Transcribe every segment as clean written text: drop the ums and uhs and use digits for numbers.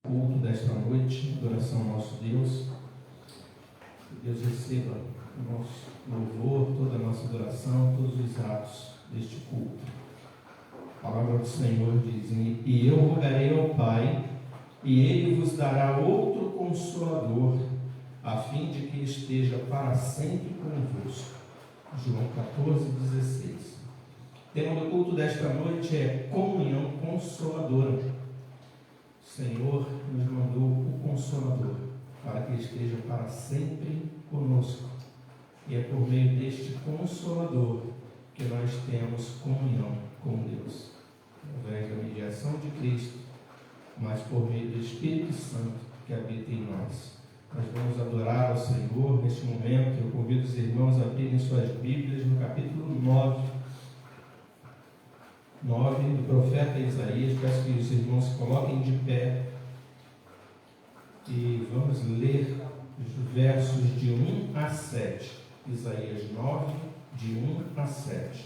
Culto desta noite, adoração ao nosso Deus. Que Deus receba o nosso louvor, toda a nossa adoração, todos os atos deste culto. A palavra do Senhor diz: E eu rogarei ao Pai, e Ele vos dará outro Consolador, a fim de que esteja para sempre convosco. João 14,16. O tema do culto desta noite é comunhão consoladora. O Senhor nos mandou o Consolador para que esteja para sempre conosco. E é por meio deste Consolador que nós temos comunhão com Deus, através da mediação de Cristo, mas por meio do Espírito Santo que habita em nós. Nós vamos adorar ao Senhor neste momento. Eu convido os irmãos a abrirem suas Bíblias no capítulo 9 do profeta Isaías. Peço que os irmãos se coloquem de pé e vamos ler os versos de 1 a 7. Isaías 9, de 1 a 7.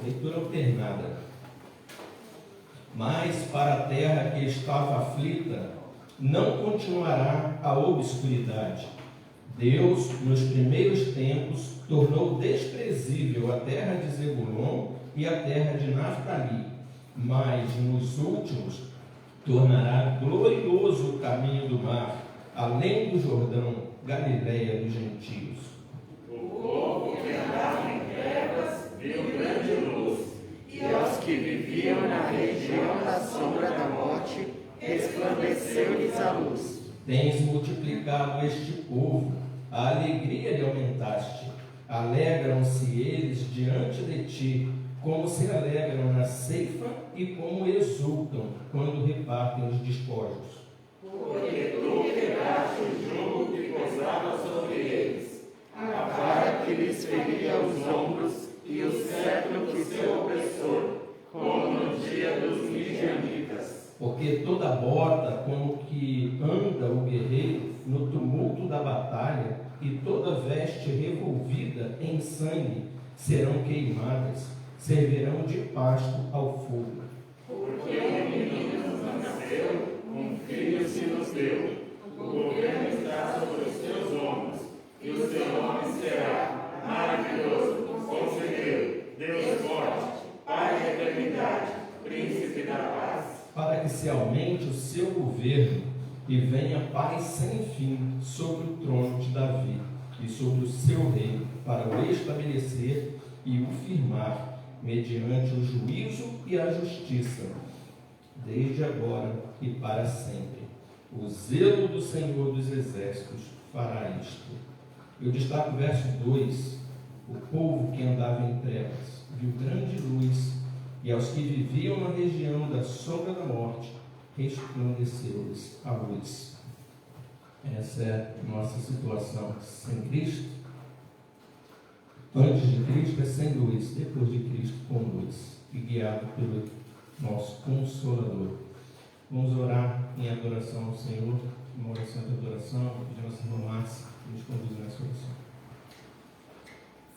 Leitura alternada. Mas para a terra que estava aflita, não continuará a obscuridade. Deus, nos primeiros tempos, tornou desprezível a terra de Zebulon e a terra de Naftali, mas nos últimos tornará glorioso o caminho do mar, além do Jordão, Galileia dos gentios. O povo que andava em trevas viu grande luz, e aos que viviam na região da sombra da morte, resplandeceu-lhes a luz. Tens multiplicado este povo, a alegria lhe aumentaste. Alegram-se eles diante de ti, como se alegram na ceifa e como exultam quando repartem os despojos. Porque tu quebraste o jugo que pesava sobre eles, a vara que lhes feria os ombros e o cetro que seu opressor, como no dia dos midianitas. Porque toda bota como que anda o guerreiro no tumulto da batalha, e toda veste revolvida em sangue serão queimadas, servirão de pasto ao fogo. Porque um menino nos nasceu, um filho se nos deu, o governo está sobre os seus ombros, e o seu nome será maravilhoso, conselheiro, Deus forte, Pai da eternidade, príncipe da paz. Para que se aumente o seu governo e venha paz sem fim sobre o trono de Davi e sobre o seu reino, para o estabelecer e o firmar mediante o juízo e a justiça, desde agora e para sempre. O zelo do Senhor dos Exércitos fará isto. Eu destaco o verso 2. O povo que andava em trevas viu grande luz, e aos que viviam na região da sombra da morte, resplandeceu-lhes a luz. Essa é a nossa situação sem Cristo. Antes de Cristo é sem luz, depois de Cristo com luz, e guiado pelo nosso Consolador. Vamos orar em adoração ao Senhor, uma oração de adoração, pedir a nossa irmã Márcia que nos conduz nessa oração.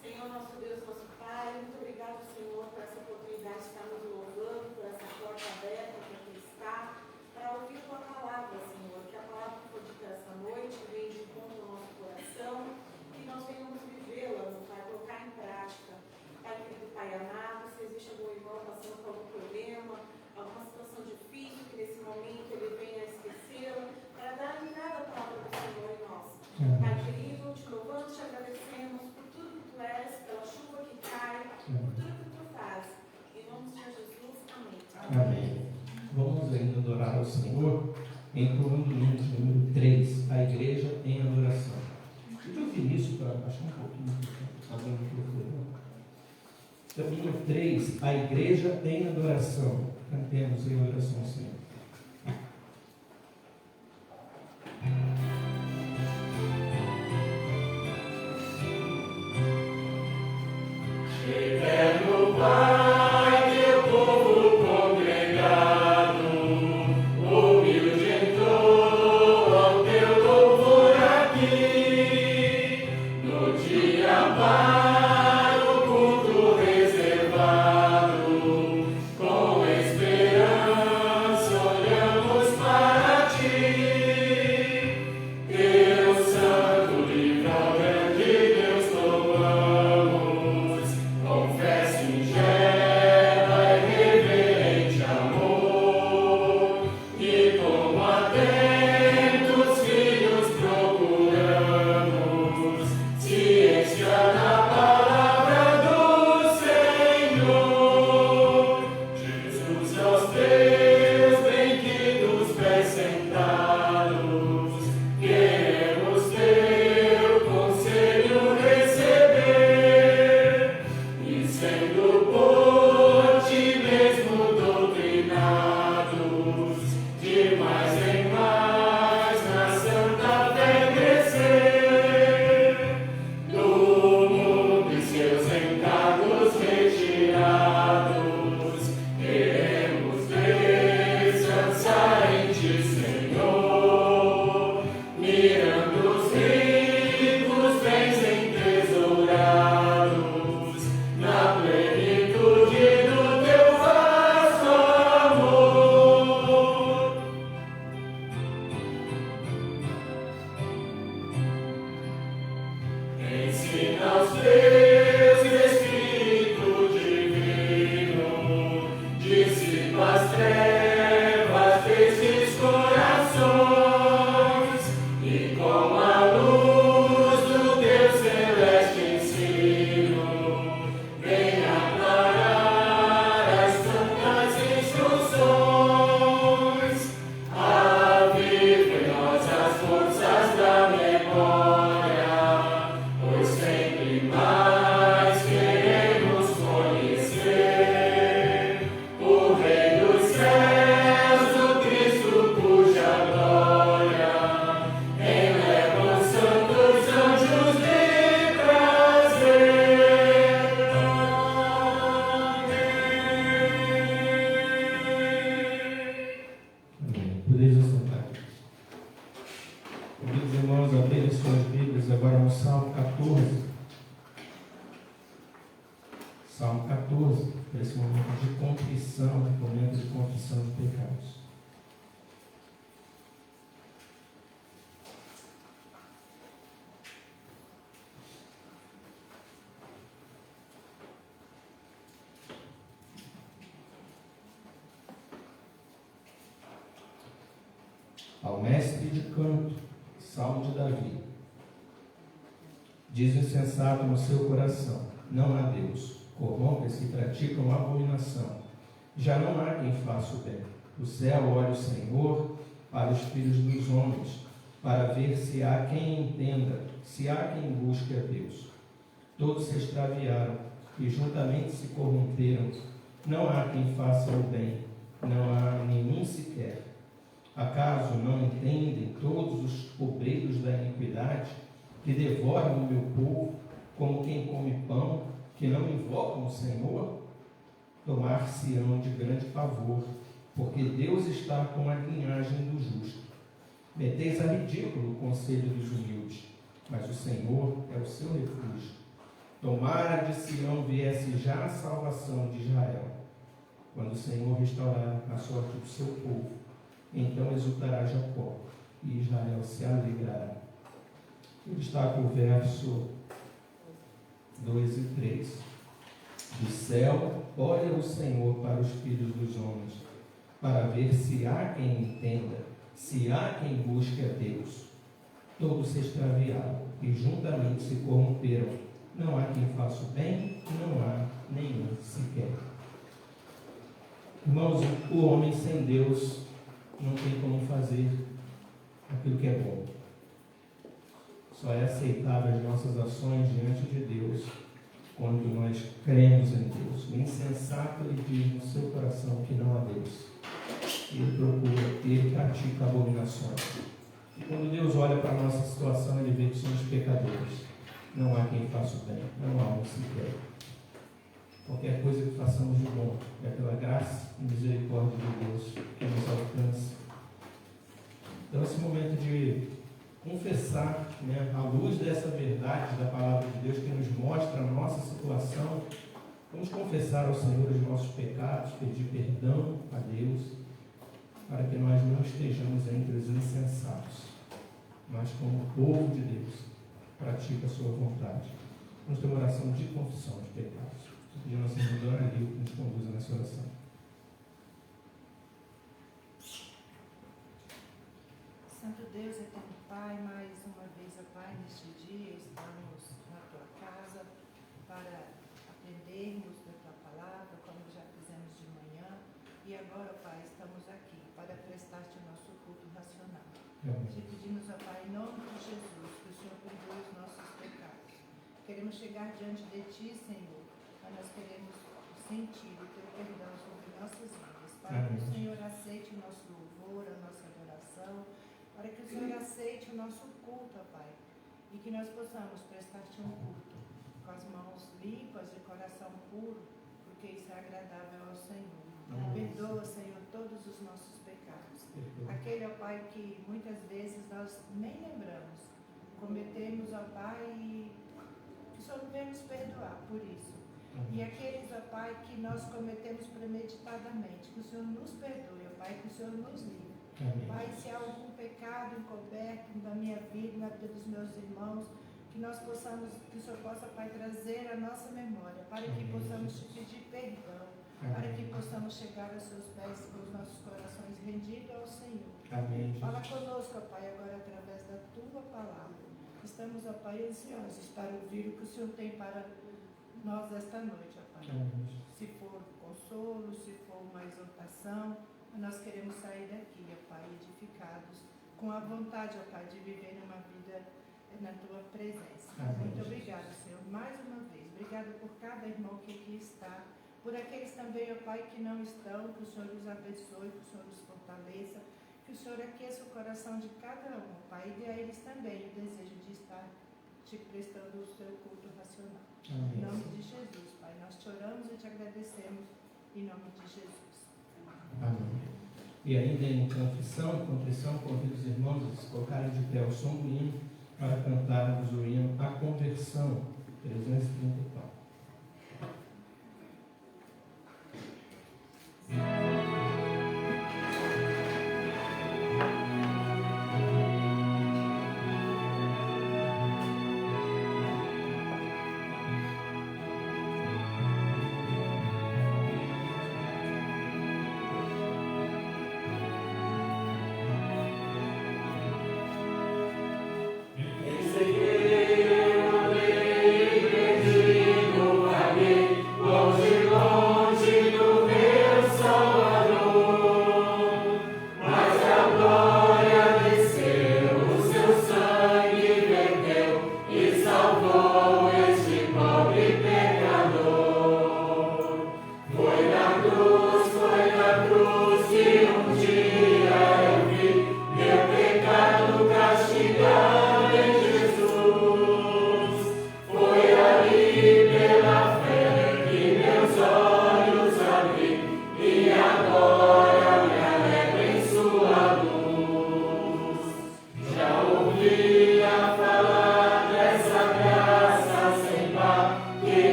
Senhor, nosso Deus, nosso Pai, muito obrigado, Senhor, por essa oportunidade de estar nos louvando, por essa porta aberta que aqui está, para ouvir a Tua palavra, Senhor, que a palavra que foi dita essa noite venha de encontro ao nosso coração, que nós venhamos vivê-la, meu Pai, colocar em prática. Pai querido, Pai amado, se existe algum irmão passando por algum problema, alguma situação difícil, que nesse momento ele venha esquecê-la, para dar a mirada à palavra do Senhor em nós. Pai querido, te louvamos, te agradecemos por tudo que Tu és, pela chuva que cai, por tudo que Tu faz. Em nome de Jesus, amém. Amém. Vamos ainda adorar ao Senhor, entoando o número 3, a igreja em adoração. Deixa eu ouvir isso para baixar um pouquinho. Então, número 3, a igreja em adoração. Cantemos em adoração ao Senhor. Eterno Pai, teu povo congregado, humilde entrou ao teu louvor aqui, no dia Salmo 14, para esse momento de contrição, momento de confissão de pecados. Ao mestre de canto, Salmo de Davi. Diz o insensato no seu coração: não há Deus. Corrompem-se e praticam abominação. Já não há quem faça o bem. O céu olha o Senhor para os filhos dos homens, para ver se há quem entenda, se há quem busque a Deus. Todos se extraviaram e juntamente se corromperam. Não há quem faça o bem, não há nenhum sequer. Acaso não entendem todos os obreiros da iniquidade, que devoram o meu povo como quem come pão, que não invocam o Senhor? Tomar-se-ão de grande pavor, porque Deus está com a linhagem do justo. Meteis a ridículo o conselho dos humildes, mas o Senhor é o seu refúgio. Tomara de Sião viesse já a salvação de Israel. Quando o Senhor restaurar a sorte do seu povo, então exultará Jacó, e Israel se alegrará. Eu destaco o verso 2 e 3. Do céu olha o Senhor para os filhos dos homens, para ver se há quem entenda, se há quem busque a Deus. Todos se extraviaram e juntamente se corromperam. Não há quem faça o bem, não há nenhum sequer. Irmãos, o homem sem Deus não tem como fazer aquilo que é bom. Só é aceitável as nossas ações diante de Deus quando nós cremos em Deus. O insensato, ele diz no seu coração que não há Deus. Ele procura, ele pratica abominações. E quando Deus olha para a nossa situação, ele vê que somos pecadores. Não há quem faça o bem, não há um sequer. Qualquer coisa que façamos de bom é pela graça e misericórdia de Deus que nos alcança. Então, esse momento de confessar, né, à luz dessa verdade da palavra de Deus que nos mostra a nossa situação. Vamos confessar ao Senhor os nossos pecados, pedir perdão a Deus, para que nós não estejamos entre os insensatos, mas como o povo de Deus, pratica a sua vontade. Vamos ter uma oração de confissão de pecados. Vou pedir a nossa irmã Dona Lívia que nos conduza nessa oração. Santo Deus, eterno Pai, mais uma vez, ó Pai, neste dia estamos na Tua casa para aprendermos da Tua palavra, como já fizemos de manhã, e agora, ó Pai, estamos aqui para prestar-te o nosso culto racional. Te pedimos, ó Pai, em nome de Jesus, que o Senhor perdoe os nossos pecados. Queremos chegar diante de Ti, Senhor, mas nós queremos sentir o Teu perdão sobre nossas vidas, para que o Senhor aceite o nosso louvor, a nossa adoração, para que o Senhor aceite o nosso culto, ó Pai, e que nós possamos prestar-te um culto com as mãos limpas, de coração puro, porque isso é agradável ao Senhor. Perdoa, Senhor, todos os nossos pecados. Aquele, ó Pai, que muitas vezes nós nem lembramos, cometemos, ó Pai, e que o Senhor venha nos perdoar por isso. E aqueles, ó Pai, que nós cometemos premeditadamente, que o Senhor nos perdoe, ó Pai, que o Senhor nos livre. Pai, se há algum pecado encoberto na minha vida, na vida dos meus irmãos, que nós possamos, que o Senhor possa, Pai, trazer a nossa memória, para que possamos te pedir perdão, para que possamos chegar aos seus pés com os nossos corações rendidos ao Senhor. Amém. Fala conosco, ó Pai, agora através da Tua palavra. Estamos, ó Pai, ansiosos para ouvir o que o Senhor tem para nós esta noite, ó Pai. Se for consolo, se for uma exortação, nós queremos sair daqui, ó Pai, edificados, com a vontade, ó Pai, de viver uma vida na Tua presença. Muito obrigada, Senhor, mais uma vez. Obrigada por cada irmão que aqui está, por aqueles também, ó Pai, que não estão, que o Senhor os abençoe, que o Senhor os fortaleça, que o Senhor aqueça o coração de cada um, ó Pai, e dê a eles também o desejo de estar te prestando o seu culto racional. Em nome de Jesus, Pai, nós te oramos e te agradecemos, em nome de Jesus. Amém. E ainda em confissão e contrição, convido os irmãos a se colocarem de pé ao som do hino para cantarmos o hino A Conversão, 334. Seguirei o rei perdido.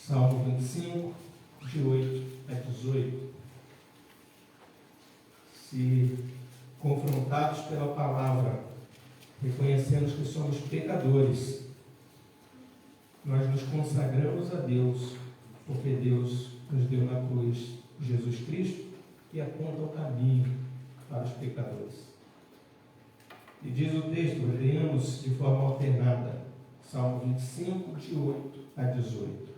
Salmo 25, de 8 a 18. Se confrontados pela palavra, reconhecemos que somos pecadores, nós nos consagramos a Deus, porque Deus nos deu na cruz Jesus Cristo, que aponta o caminho para os pecadores. E diz o texto, leemos de forma alternada, Salmo 25, de 8 a 18.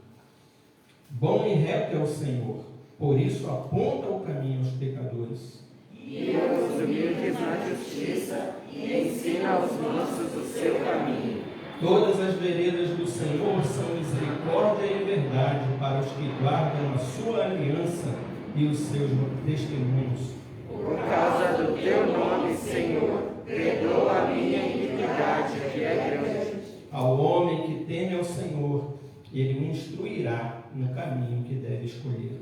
Bom e reto é o Senhor, por isso aponta o caminho aos pecadores. Guia os humildes na justiça e ensina aos mansos o seu caminho. Todas as veredas do Senhor são misericórdia e verdade para os que guardam a sua aliança e os seus testemunhos. Por causa do teu nome, Senhor, perdoa a minha iniquidade, que é grande. Ao homem que teme ao Senhor, ele o instruirá no caminho que deve escolher.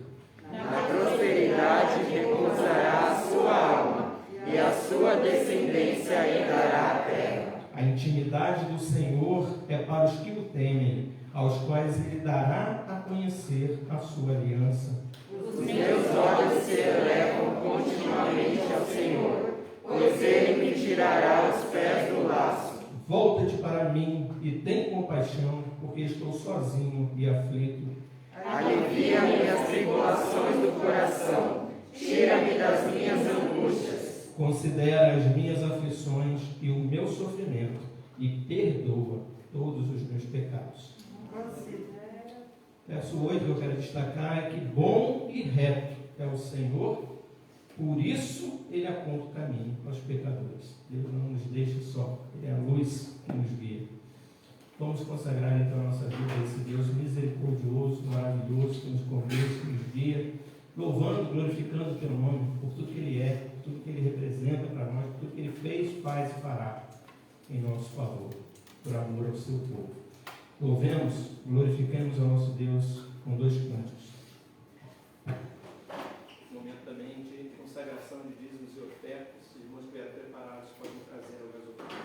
Na prosperidade repousará a sua alma, e a sua descendência herdará a terra. A intimidade do Senhor é para os que o temem, aos quais ele dará a conhecer a sua aliança. Os meus olhos se elevam continuamente ao Senhor, pois ele me tirará os pés do laço. Volta-te para mim e tem compaixão, porque estou sozinho e aflito. Alivia-me as tribulações do coração, tira-me das minhas angústias. Considera as minhas aflições e o meu sofrimento e perdoa todos os meus pecados. Verso 8 que eu quero destacar é que bom e reto é o Senhor, por isso ele aponta o caminho aos pecadores. Deus não nos deixa só, ele é a luz que nos guia. Vamos consagrar então a nossa vida a esse Deus misericordioso, maravilhoso, que nos conduz, que nos guia, louvando, glorificando o teu nome, por tudo que ele é, por tudo que ele representa para nós, por tudo que ele fez, faz e fará em nosso favor, por amor ao seu povo. Louvemos, glorifiquemos ao nosso Deus com 2 cânticos. Momento também de consagração de dízimos e ofertas. Os irmãos que estiverem preparados podem trazer ao gasoduto.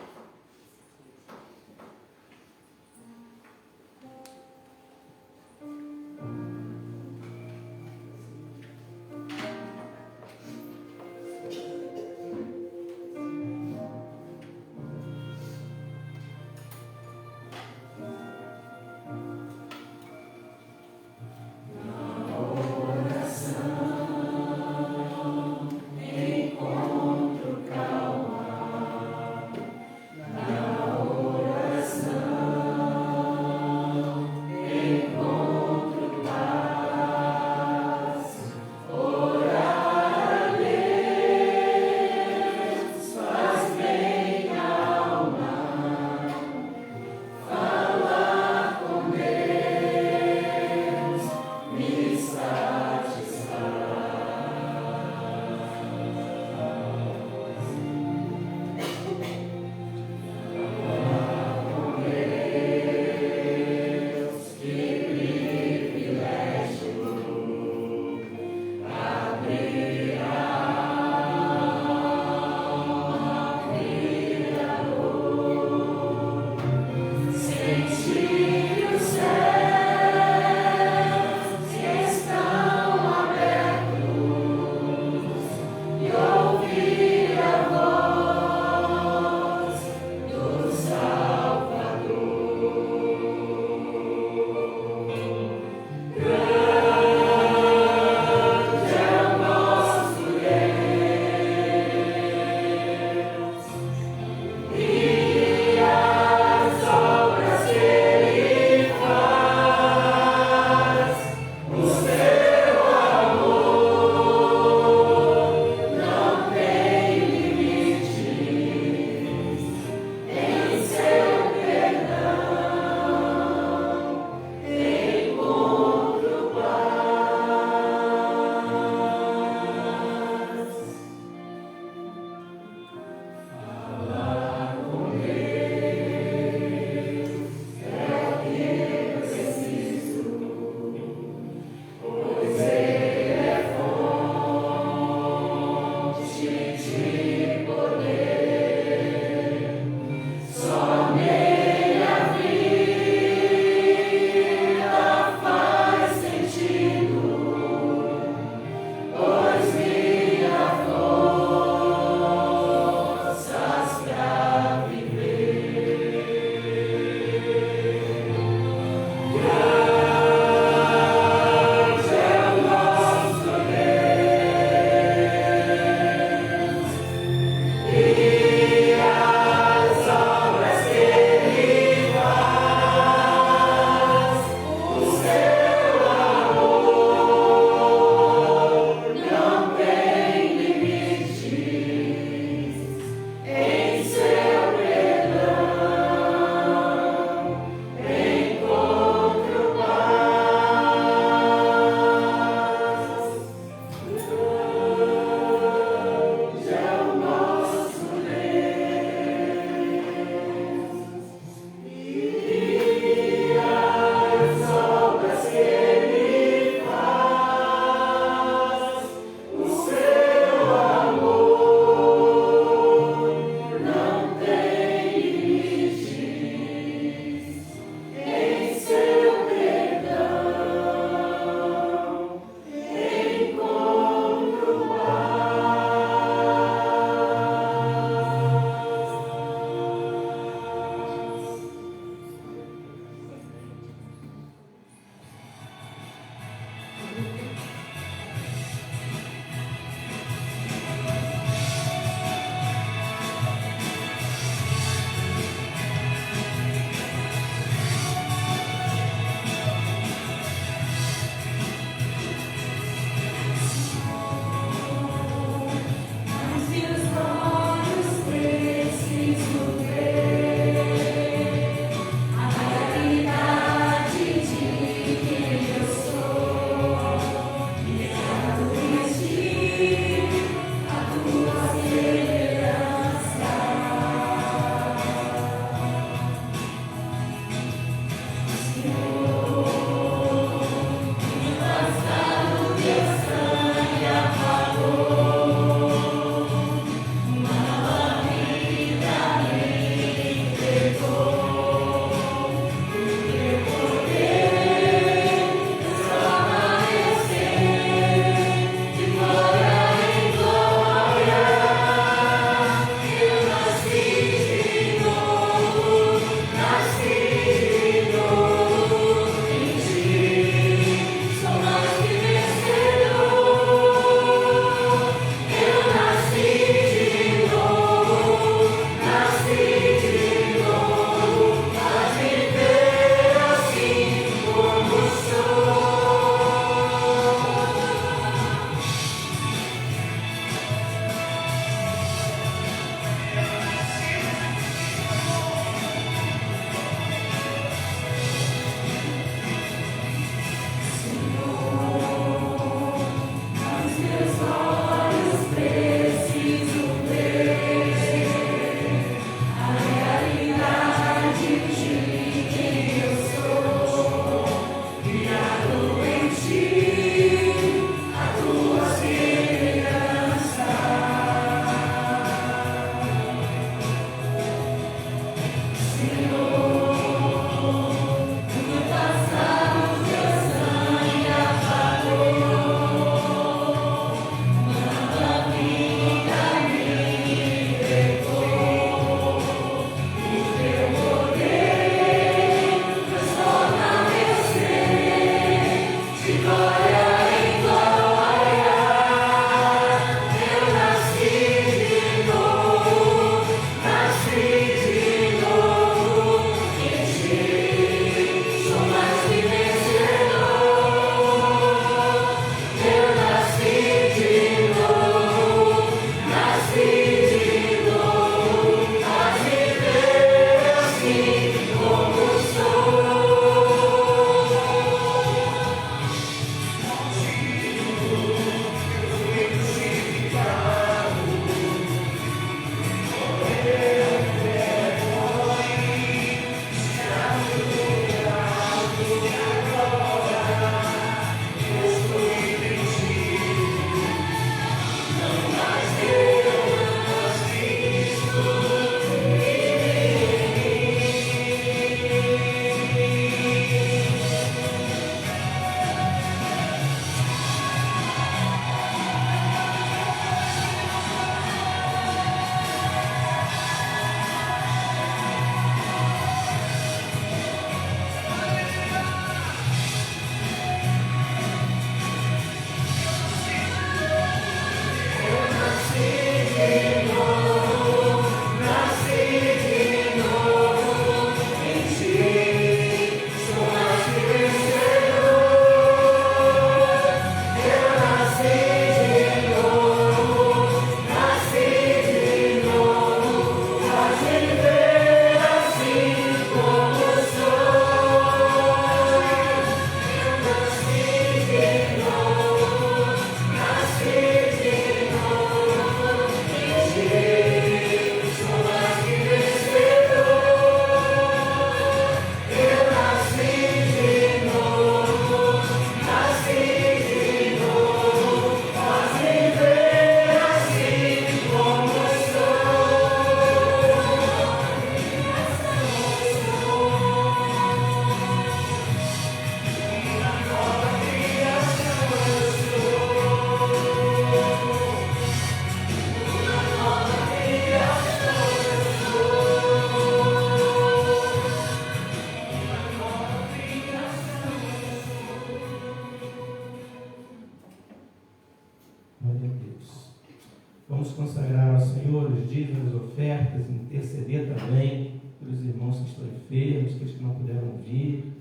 Vamos consagrar ao Senhor os dízimos, as ofertas, interceder também pelos irmãos que estão enfermos, aqueles que não puderam vir,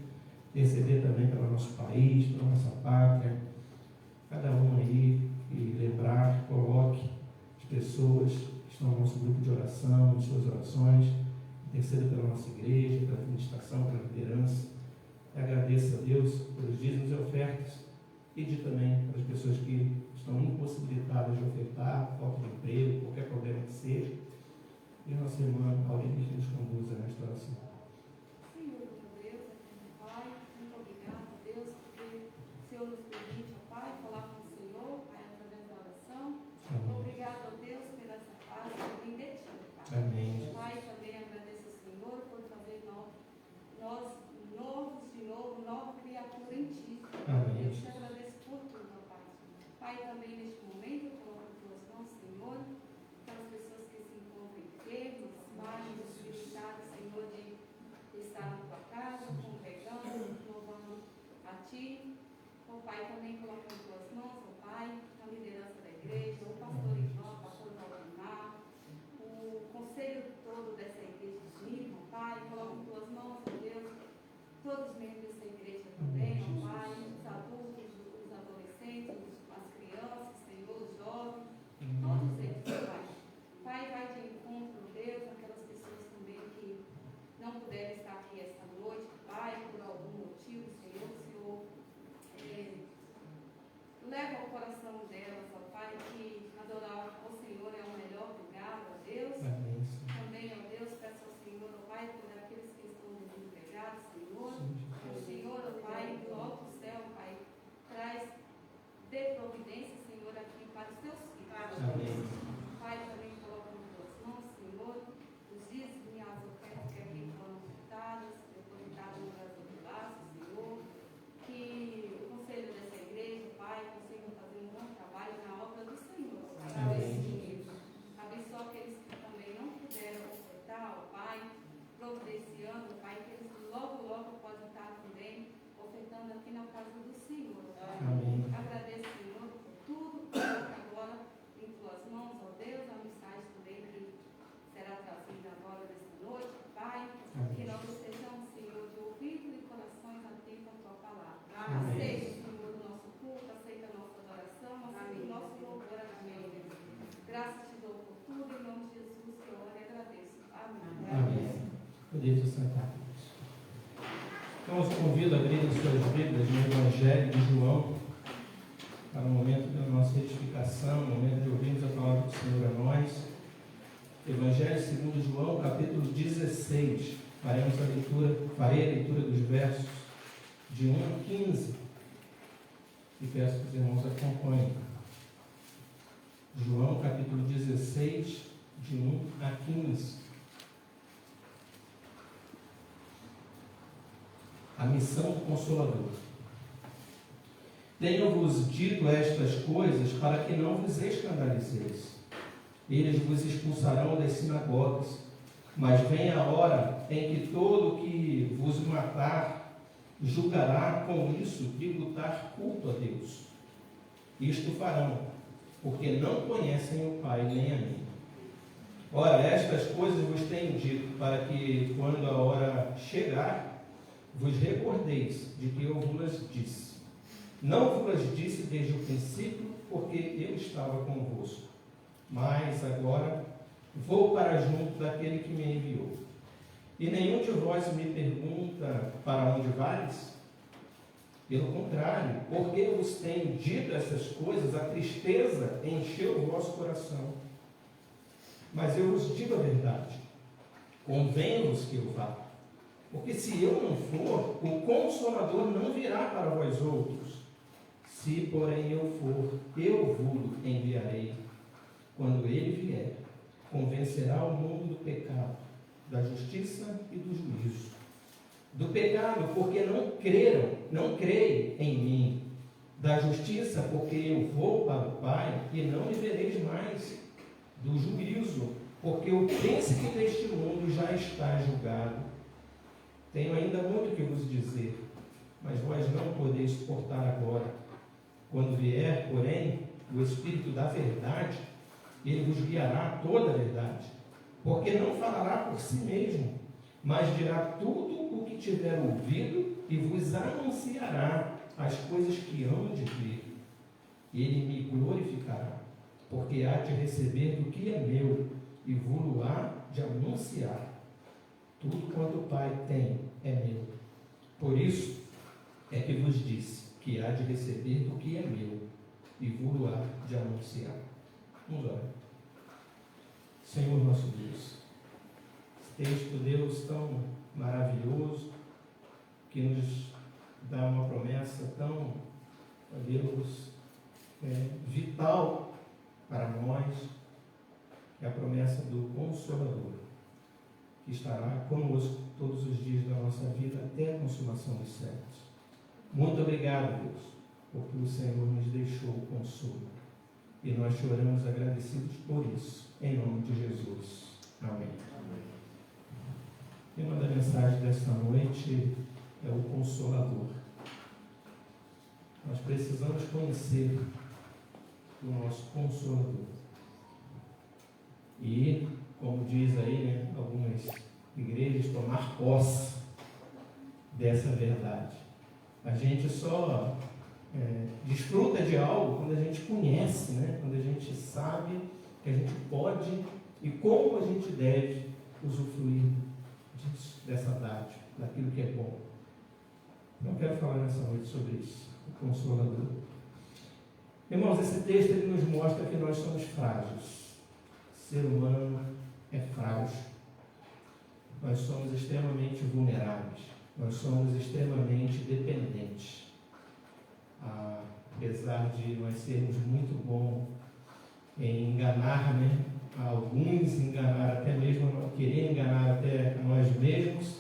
interceder também pelo nosso país, pela nossa pátria. Cada um aí, e lembrar, coloque as pessoas que estão no nosso grupo de oração, em suas orações, interceda pela nossa igreja, pela administração, pela liderança. E agradeça a Deus pelos dízimos e ofertas. Pedir também para as pessoas que estão impossibilitadas de ofertar, falta de emprego, qualquer problema que seja. E a nossa irmã Aurélia que nos conduza nesta oração. Senhor, meu Deus, eterno Pai, muito obrigado, Deus, porque o Senhor nos permite, ó Pai, falar com o Senhor, Pai, através da oração. Amém. Obrigado, ó Deus, pela essa paz que vem de Ti, Pai. Amém. Pai, também agradeço ao Senhor por fazer nós novos de novo, nova criatura em Ti. Amém. Eu te agradeço por tudo, ó Pai. Pai, também neste momento, eu coloco em Tuas mãos, Senhor, aquelas pessoas que se encontram enfermas, Pai, possibilitadas, Senhor, de estar na Tua casa, congregando, louvando a Ti. Ó Pai, também coloco em Tuas mãos, ó Pai, a liderança da igreja, o pastor Ivan, o pastor Valdemar, o conselho todo dessa igreja unida, ó Pai, coloco em Tuas mãos, ó Deus, todos os membros dessa igreja também, ó Pai, os adultos, os adolescentes, as crianças, Senhor, os jovens, todos eles, ó Pai. Pai, vai de encontro, Deus, aquelas pessoas também que não puderam estar aqui esta noite, Pai, por algum motivo, Senhor, o Senhor leva ao coração delas, ó Pai, que adorar ao Senhor é o melhor lugar, ó Deus. Amém. Também, ó Deus, peço ao Senhor, ó Pai, por aqueles que estão desempregados, Senhor. O Senhor, ó Pai, do alto céu, Pai, traz de providência, Senhor, aqui para os teus filhos. Amém. Pai, também coloca nas tuas mãos, Senhor, os dízimos e as ofertas que aqui foram ofertadas, depositadas no braço do laço, Senhor. Que o conselho dessa igreja, Pai, consiga fazer um bom trabalho na obra do Senhor. Amém. Abençoa aqueles que também não puderam ofertar, ó Pai, providenciando, Pai, que eles logo possam estar também ofertando aqui na casa do Senhor. Amém. Agradeço, Senhor, por tudo, coloco agora em Tuas mãos, ó Deus, a mensagem também que será trazida agora nesta noite, Pai, que nós estejamos, Senhor, de ouvido e corações atentos à Tua palavra. Amém. Aceita, Senhor, o nosso culto, aceita a nossa adoração, aceita o nosso louvor a Ti. Graças te dou por tudo, em nome de Jesus, que eu oro e agradeço. Amém. Amém. Podeis sentar. Então, eu os convido a abrir as suas Bíblias no Evangelho de João, para o momento da nossa edificação, o momento de ouvirmos a palavra do Senhor a nós. Evangelho segundo João, capítulo 16. Farei a leitura dos versos de 1 a 15. E peço que os irmãos acompanhem. João, capítulo 16, de 1 a 15. A missão do Consolador. Tenho-vos dito estas coisas para que não vos escandalizeis. Eles vos expulsarão das sinagogas, mas vem a hora em que todo o que vos matar julgará com isso tributar culto a Deus. Isto farão, porque não conhecem o Pai nem a mim. Ora, estas coisas vos tenho dito, para que, quando a hora chegar, vos recordeis de que eu vos disse. Não vos disse desde o princípio, porque eu estava convosco. Mas agora vou para junto daquele que me enviou. E nenhum de vós me pergunta para onde vais? Pelo contrário, porque eu vos tenho dito essas coisas, a tristeza encheu o vosso coração. Mas eu vos digo a verdade, convém-vos que eu vá. Porque se eu não for, o Consolador não virá para vós outros. Se, porém, eu for, eu vos enviarei. Quando ele vier, convencerá o mundo do pecado, da justiça e do juízo. Do pecado, porque não creem em mim. Da justiça, porque eu vou para o Pai e não me vereis mais. Do juízo, porque o príncipe deste mundo já está julgado. Tenho ainda muito que vos dizer, mas vós não podeis suportar agora. Quando vier, porém, o Espírito da verdade, Ele vos guiará a toda a verdade, porque não falará por si mesmo, mas dirá tudo o que tiver ouvido e vos anunciará as coisas que hão de vir. Ele me glorificará, porque há de receber do que é meu e vou-lo-á de anunciar. Tudo quanto o Pai tem é meu. Por isso é que vos disse que há de receber do que é meu e vou-lo-á de anunciar. Vamos orar. Senhor nosso Deus, esse texto, Deus, tão maravilhoso, que nos dá uma promessa tão, Deus, vital para nós, é a promessa do Consolador, que estará conosco todos os dias da nossa vida até a consumação dos séculos. Muito obrigado, Deus, porque o Senhor nos deixou o consolo. E nós te oramos agradecidos por isso, em nome de Jesus. Amém. O tema da mensagem desta noite é o Consolador. Nós precisamos conhecer o nosso Consolador. E, como diz aí, algumas igrejas, tomar posse dessa verdade. A gente só desfruta de algo quando a gente conhece, quando a gente sabe que a gente pode e como a gente deve usufruir disso, dessa dádiva, daquilo que é bom. Então, eu quero falar nessa noite sobre isso, o Consolador. Irmãos, esse texto ele nos mostra que nós somos frágeis. O ser humano é frágil. Nós somos extremamente vulneráveis. Nós somos extremamente dependentes. Apesar de nós sermos muito bons em enganar, alguns enganar até mesmo, querer enganar até nós mesmos,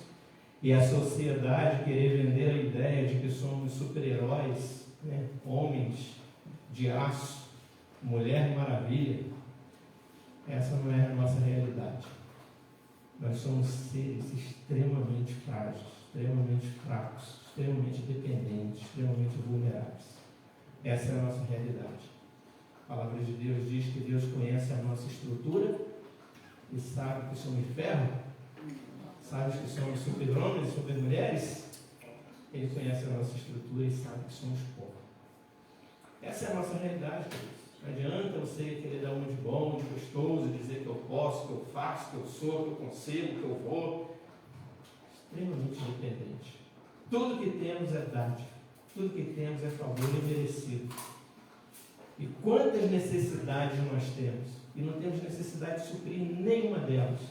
e a sociedade querer vender a ideia de que somos super-heróis, homens de aço, mulher maravilha. Essa não é a nossa realidade. Nós somos seres extremamente frágeis, extremamente fracos, extremamente dependentes, extremamente vulneráveis. Essa é a nossa realidade. A palavra de Deus diz que Deus conhece a nossa estrutura e sabe que somos ferro, sabe que somos super-homens e super-mulheres. Ele conhece a nossa estrutura e sabe que somos pó. Essa é a nossa realidade, queridos. Não adianta você querer dar um de bom, de gostoso, dizer que eu posso, que eu faço, que eu sou, que eu consigo, que eu vou. Extremamente dependente. Tudo que temos é dádiva. Tudo que temos é favor imerecido. E quantas necessidades nós temos? E não temos necessidade de suprir nenhuma delas.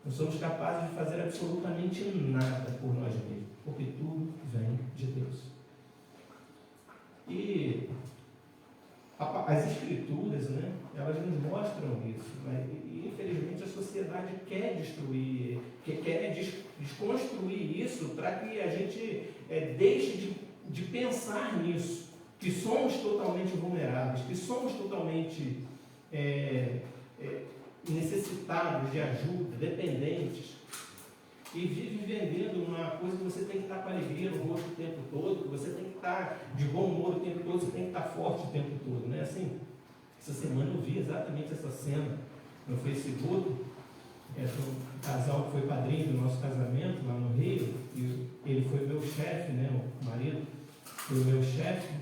Não somos capazes de fazer absolutamente nada por nós mesmos, porque tudo vem de Deus. E as Escrituras, elas nos mostram isso. E infelizmente a sociedade quer destruir, quer desconstruir isso para que a gente deixe de pensar nisso, que somos totalmente vulneráveis, que somos totalmente necessitados de ajuda, dependentes, e vive vendendo uma coisa que você tem que estar com alegria no rosto o tempo todo, que você tem que estar de bom humor o tempo todo, você tem que estar forte o tempo todo, não é assim? Essa semana eu vi exatamente essa cena no Facebook, um casal que foi padrinho do nosso casamento lá no Rio, e ele foi meu chefe, o marido foi meu chefe,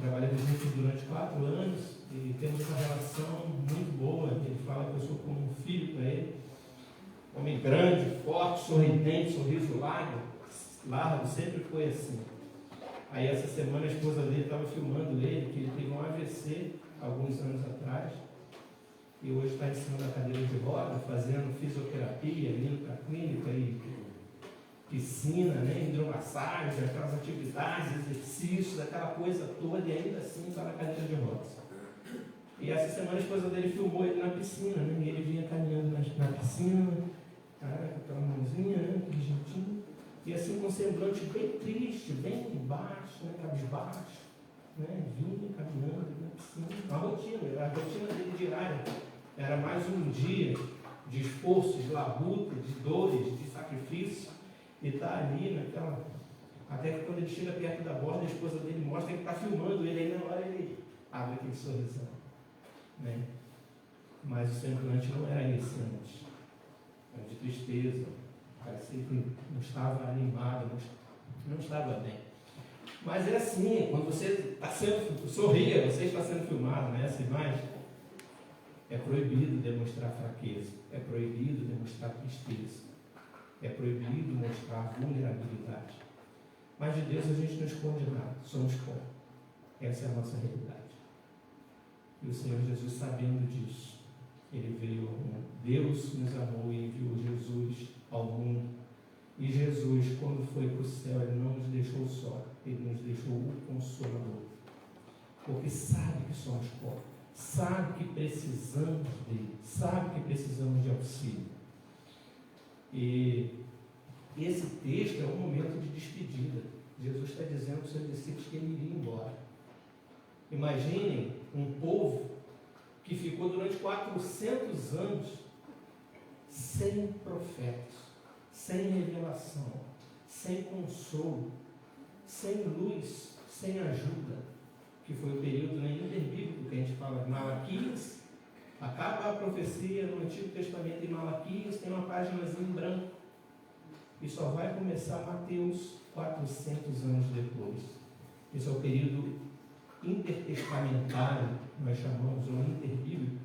trabalhamos juntos durante 4 anos e temos uma relação muito boa. Ele fala que eu sou como um filho para ele, homem grande, forte, sorridente, sorriso largo, sempre foi assim. Aí essa semana a esposa dele estava filmando ele, que ele teve um AVC alguns anos atrás, e hoje está em cima da cadeira de roda, fazendo fisioterapia, indo para a clínica, e piscina, hidromassagem, aquelas atividades, exercícios, aquela coisa toda, e ainda assim está na cadeira de rodas. E essa semana a esposa dele filmou ele na piscina, e ele vinha caminhando na piscina, com aquela mãozinha, aquele jeitinho, e assim com um semblante bem triste, bem baixo, cabisbaixo, vinha caminhando na piscina. A rotina dele diária era mais um dia de esforço, de labuta, de dores, de sacrifício, e está ali naquela. Até que quando ele chega perto da borda, a esposa dele mostra que está filmando ele, aí na hora ele abre aquele sorrisão. né? Mas o semblante não era esse antes. Era de tristeza. Parecia que não estava animado, não estava bem. Mas é assim, quando você está sendo, sorria, você está sendo filmado nessa imagem, é proibido demonstrar fraqueza, é proibido demonstrar tristeza, é proibido mostrar vulnerabilidade. Mas de Deus a gente não esconde nada, somos pó. Essa é a nossa realidade. E o Senhor Jesus, sabendo disso, Ele veio ao mundo. Deus nos amou e enviou Jesus ao mundo. E Jesus, quando foi para o céu, Ele não nos deixou só, Ele nos deixou o Consolador. Porque sabe que somos pó, sabe que precisamos dele, sabe que precisamos de auxílio. E esse texto é um momento de despedida. Jesus está dizendo para os seus discípulos que Ele iria embora. Imaginem um povo que ficou durante 400 anos sem profetas, sem revelação, sem consolo, sem luz, sem ajuda, que foi o período interbíblico que a gente fala de Malaquias. Acaba a profecia no Antigo Testamento em Malaquias, tem uma páginazinha em branco, e só vai começar Mateus 400 anos depois. Esse é o período intertestamentário, nós chamamos, ou interbíblico.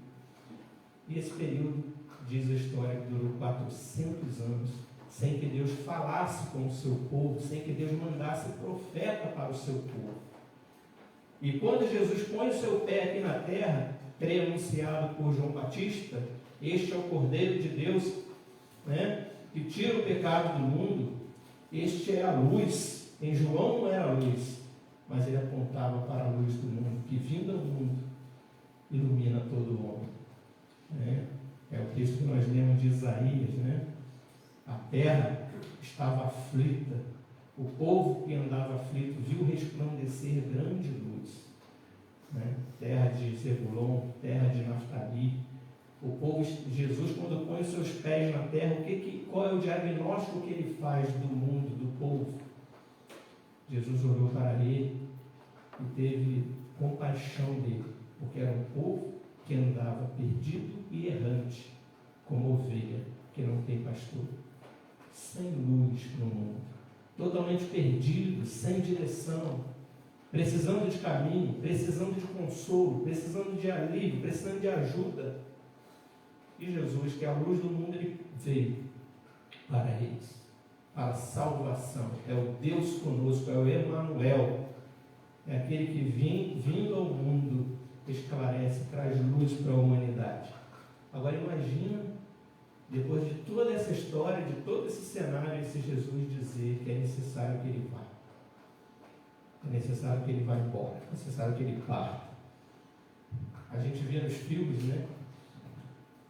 E esse período, diz a história, que durou 400 anos, sem que Deus falasse com o seu povo, sem que Deus mandasse profeta para o seu povo. E quando Jesus põe o seu pé aqui na terra, preanunciado por João Batista, este é o Cordeiro de Deus, né, que tira o pecado do mundo, este é a luz. Em João não era a luz, mas ele apontava para a luz do mundo, que vindo ao mundo, ilumina todo homem. É o texto que nós lemos de Isaías, né? A terra estava aflita, o povo que andava aflito viu resplandecer grande luz, né? Terra de Zebulon, terra de Naftali. O povo, Jesus, quando põe os seus pés na terra, qual é o diagnóstico que ele faz do mundo, do povo? Jesus olhou para ele e teve compaixão dele, porque era um povo que andava perdido e errante, como ovelha que não tem pastor, sem luz no mundo, totalmente perdido, sem direção, precisando de caminho, precisando de consolo, precisando de alívio, precisando de ajuda. E Jesus, que é a luz do mundo, ele veio para eles, para a salvação. É o Deus conosco, é o Emanuel, é aquele que vindo ao mundo esclarece, traz luz para a humanidade. Agora imagina, depois de toda essa história, de todo esse cenário, esse Jesus dizer que é necessário que ele vá. É necessário que ele vá embora, é necessário que ele parta. A gente vê nos filmes, né?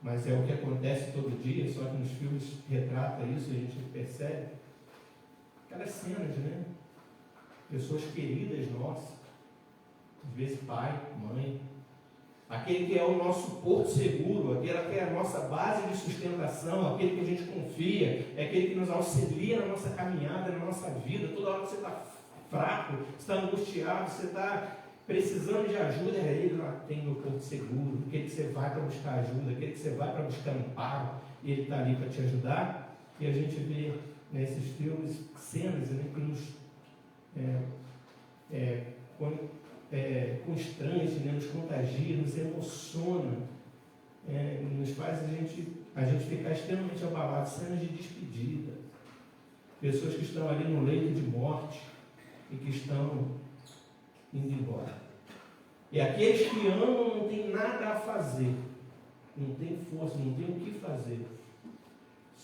Mas é o que acontece todo dia, só que nos filmes retrata isso, a gente percebe. Aquelas cenas, né? Pessoas queridas nossas, às vezes pai, mãe, aquele que é o nosso porto seguro, aquele que é a nossa base de sustentação, aquele que a gente confia, é aquele que nos auxilia na nossa caminhada, na nossa vida. Toda hora que você está fraco, você está angustiado, você está precisando de ajuda, é ele lá tem no porto seguro, aquele que você vai para buscar ajuda, aquele que você vai para buscar amparo, e ele está ali para te ajudar. E a gente vê nesses filmes cenas, né, que nos constrange, né, nos contagia, nos emociona, nos faz a gente ficar extremamente abalado. Cenas de despedida, pessoas que estão ali no leito de morte e que estão indo embora. E aqueles que amam não tem nada a fazer, não tem força, não tem o que fazer.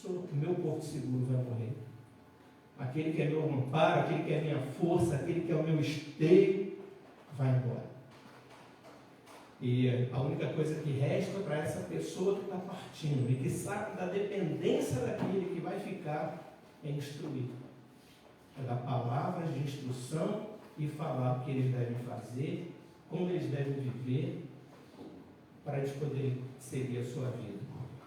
O meu porto seguro vai morrer. Aquele que é meu amparo, aquele que é minha força, aquele que é o meu esteio, vai embora. E a única coisa que resta para essa pessoa que está partindo e que sabe da dependência daquele que vai ficar é instruir. É dar palavras de instrução e falar o que eles devem fazer, como eles devem viver, para eles poderem seguir a sua vida.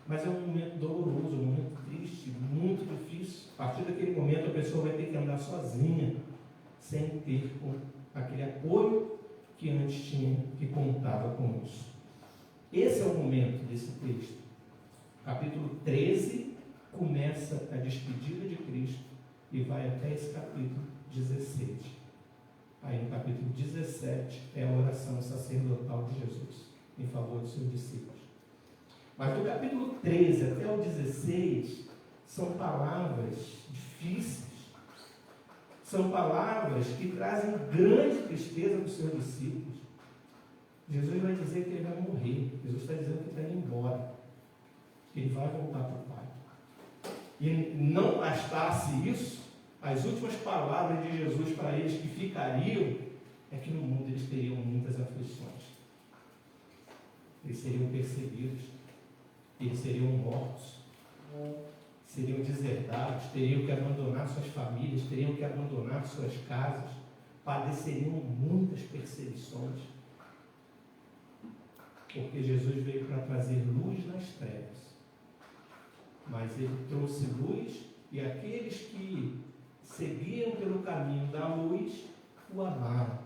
Mas é um momento doloroso, um momento triste, muito difícil. A partir daquele momento a pessoa vai ter que andar sozinha, sem ter aquele apoio que antes tinha, que contava com isso. Esse é o momento desse texto. Capítulo 13 começa a despedida de Cristo e vai até esse capítulo 16. Aí no capítulo 17 é a oração sacerdotal de Jesus em favor dos seus discípulos. Mas do capítulo 13 até o 16 são palavras difíceis. São palavras que trazem grande tristeza para os seus discípulos. Jesus vai dizer que ele vai morrer. Jesus está dizendo que está indo embora. Que ele vai voltar para o Pai. E não bastasse isso, as últimas palavras de Jesus para eles que ficariam é que no mundo eles teriam muitas aflições. Eles seriam perseguidos. Eles seriam mortos. Seriam deserdados, teriam que abandonar suas famílias, teriam que abandonar suas casas, padeceriam muitas perseguições. Porque Jesus veio para trazer luz nas trevas. Mas ele trouxe luz e aqueles que seguiam pelo caminho da luz o amaram.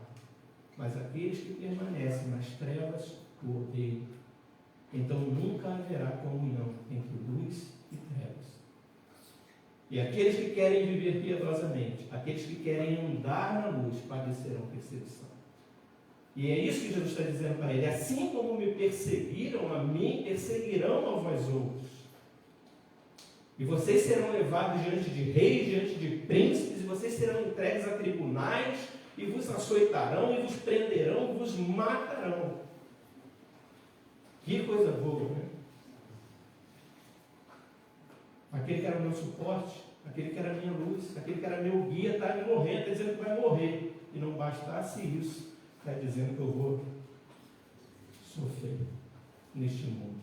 Mas aqueles que permanecem nas trevas o odeiam. Então nunca haverá comunhão entre luz e trevas. E aqueles que querem viver piedosamente, aqueles que querem andar na luz, padecerão perseguição. E é isso que Jesus está dizendo para ele: assim como me perseguiram a mim, perseguirão a vós outros. E vocês serão levados diante de reis, diante de príncipes, e vocês serão entregues a tribunais, e vos açoitarão, e vos prenderão, e vos matarão. Que coisa boa, né? Aquele que era o meu suporte, aquele que era a minha luz, aquele que era meu guia, está me morrendo, está dizendo que vai morrer. E não bastasse isso, está dizendo que eu vou sofrer neste mundo.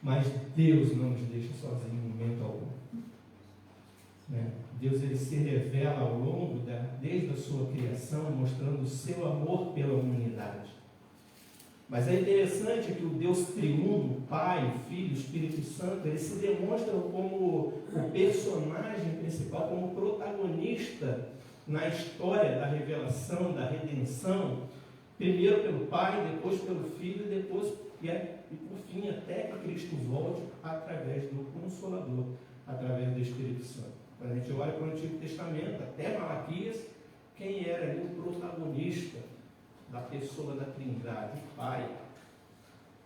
Mas Deus não nos deixa sozinhos em momento algum. Né? Deus ele se revela ao longo, desde a sua criação, mostrando o seu amor pela humanidade. Mas é interessante que o Deus triuno, Pai, Filho, Espírito Santo, eles se demonstram como o personagem principal, como protagonista na história da revelação, da redenção, primeiro pelo Pai, depois pelo Filho, e por fim até que Cristo volte através do Consolador, através do Espírito Santo. Quando a gente olha para o Antigo Testamento, até Malaquias, quem era ali o protagonista da pessoa da Trindade? O Pai.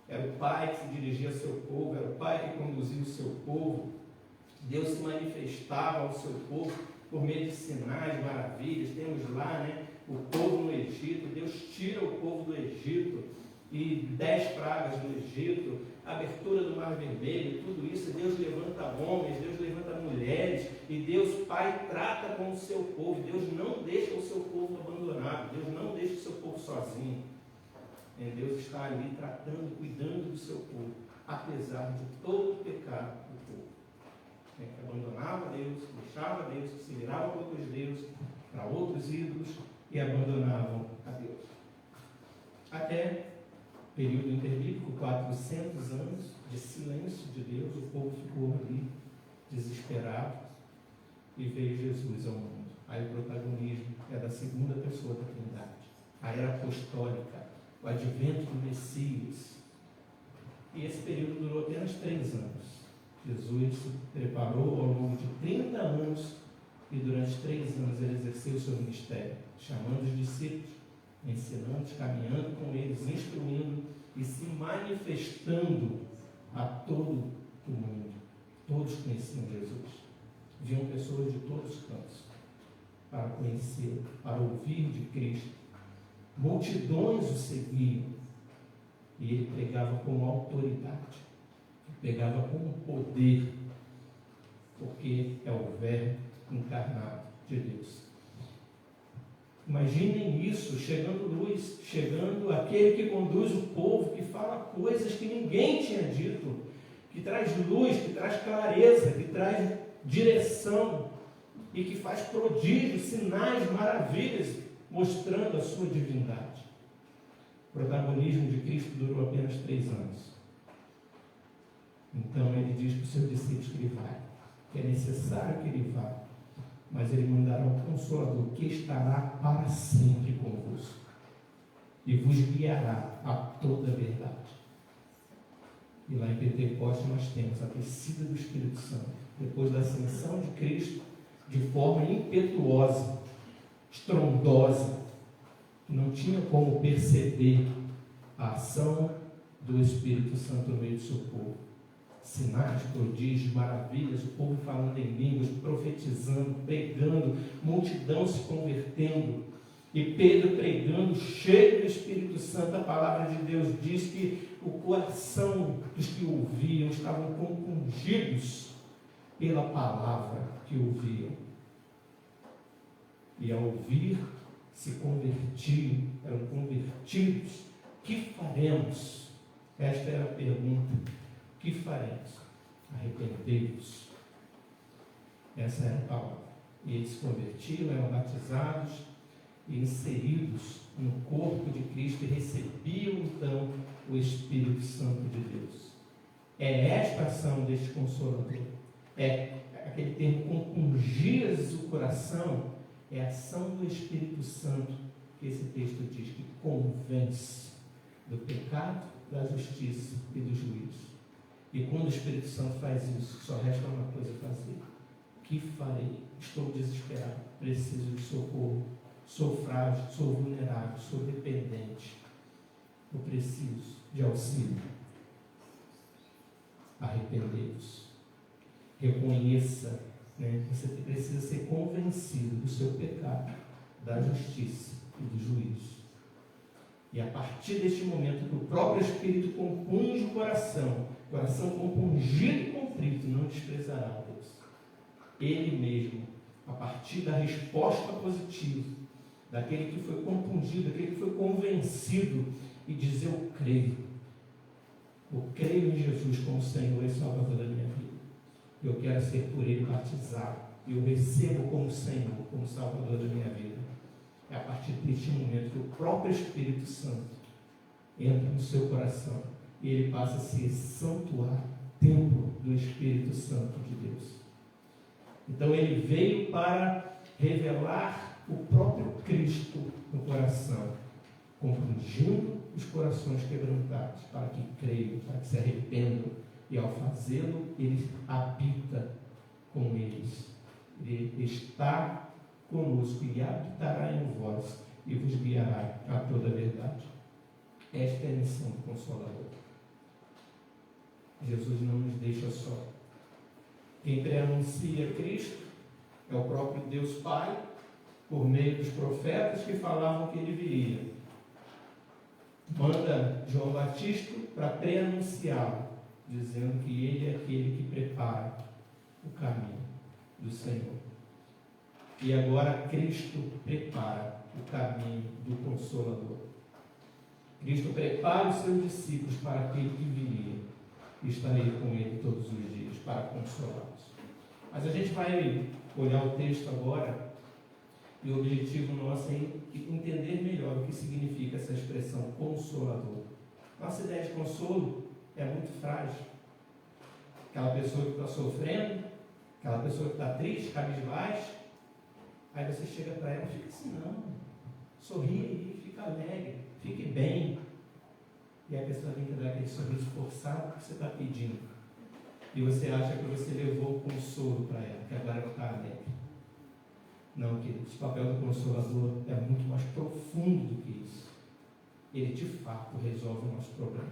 Era o Pai que se dirigia ao seu povo, era o Pai que conduzia o seu povo. Deus se manifestava ao seu povo por meio de sinais, maravilhas. Temos lá, né, o povo no Egito. Deus tira o povo do Egito e 10 pragas no Egito, a abertura do Mar Vermelho, tudo isso. Deus levanta homens, Deus levanta mulheres, e Deus Pai trata com o seu povo. Deus não deixa o seu povo abandonado, Deus não deixa o seu povo sozinho. Deus está ali tratando, cuidando do seu povo, apesar de todo o pecado do povo. Que abandonava Deus, deixava Deus, se virava para outros deuses, para outros ídolos, e abandonavam a Deus. Até período interbíblico, 400 anos de silêncio de Deus, o povo ficou ali, desesperado, e veio Jesus ao mundo. Aí o protagonismo é da segunda pessoa da Trindade, a era apostólica, o advento do Messias. E esse período durou apenas 3 anos. Jesus se preparou ao longo de 30 anos, e durante 3 anos ele exerceu o seu ministério, chamando os discípulos, ensinando, caminhando com eles, instruindo e se manifestando a todo o mundo. Todos conheciam Jesus. Viam pessoas de todos os cantos para conhecê-lo, para ouvir de Cristo. Multidões o seguiam e ele pregava com autoridade, pregava com poder, porque é o Verbo encarnado de Deus. Imaginem isso, chegando luz, chegando aquele que conduz o povo, que fala coisas que ninguém tinha dito, que traz luz, que traz clareza, que traz direção e que faz prodígios, sinais, maravilhas, mostrando a sua divindade. O protagonismo de Cristo durou apenas 3 anos. Então ele diz para os seus discípulos que ele vai, que é necessário que ele vá, mas ele mandará o Consolador, que estará para sempre convosco e vos guiará a toda a verdade. E lá em Pentecostes nós temos a descida do Espírito Santo, depois da ascensão de Cristo, de forma impetuosa, estrondosa, que não tinha como perceber a ação do Espírito Santo no meio do seu povo. Sinais, prodígios, maravilhas, o povo falando em línguas, profetizando, pregando, multidão se convertendo. E Pedro pregando, cheio do Espírito Santo. A palavra de Deus diz que o coração dos que ouviam estavam compungidos pela palavra que ouviam. E ao ouvir, se convertiam, eram convertidos. O que faremos? Esta era a pergunta. O que faremos? Arrependei-vos. Essa era a palavra. E eles se convertiam, eram batizados e inseridos no corpo de Cristo e recebiam então o Espírito Santo de Deus. É esta ação deste Consolador. É aquele termo compungir o coração, é a ação do Espírito Santo que esse texto diz que convence do pecado, da justiça e do juízo. E quando o Espírito Santo faz isso, só resta uma coisa a fazer. O que farei? Estou desesperado, preciso de socorro, sou frágil, sou vulnerável, sou dependente. Eu preciso de auxílio. Arrependei-vos. Reconheça, né? Você precisa ser convencido do seu pecado, da justiça e do juízo. E a partir deste momento que o próprio Espírito compunge o coração compungido e contrito, não desprezará a Deus. Ele mesmo, a partir da resposta positiva, daquele que foi compungido, daquele que foi convencido, e dizer: eu creio em Jesus como Senhor e Salvador da minha vida. Eu quero ser por Ele batizado, e eu recebo como Senhor, como Salvador da minha vida. É a partir deste momento que o próprio Espírito Santo entra no seu coração e ele passa a ser santuário, templo do Espírito Santo de Deus. Então ele veio para revelar o próprio Cristo no coração, compungindo os corações quebrantados, para que creiam, para que se arrependam, e ao fazê-lo, ele habita com eles. Ele está conosco e habitará em vós e vos guiará a toda a verdade. Esta é a missão do Consolador. Jesus não nos deixa só. Quem preanuncia Cristo é o próprio Deus Pai, por meio dos profetas que falavam que ele viria. Manda João Batista para preanunciá-lo, dizendo que ele é aquele que prepara o caminho do Senhor. E agora Cristo prepara o caminho do Consolador. Cristo prepara os seus discípulos para aquele que viria. E estarei com ele todos os dias para consolá-los. Mas a gente vai olhar o texto agora, e o objetivo nosso é entender melhor o que significa essa expressão consolador. Nossa ideia de consolo é muito frágil. Aquela pessoa que está sofrendo, aquela pessoa que está triste, cabisbaixo, aí você chega para ela e fica assim: não, sorri aí, fica alegre, fique bem. E a pessoa vem dar aquele sorriso forçado que você está pedindo. E você acha que você levou o consolo para ela, que agora ela está alegre. Não, queridos, o papel do Consolador é muito mais profundo do que isso. Ele de fato resolve o nosso problema.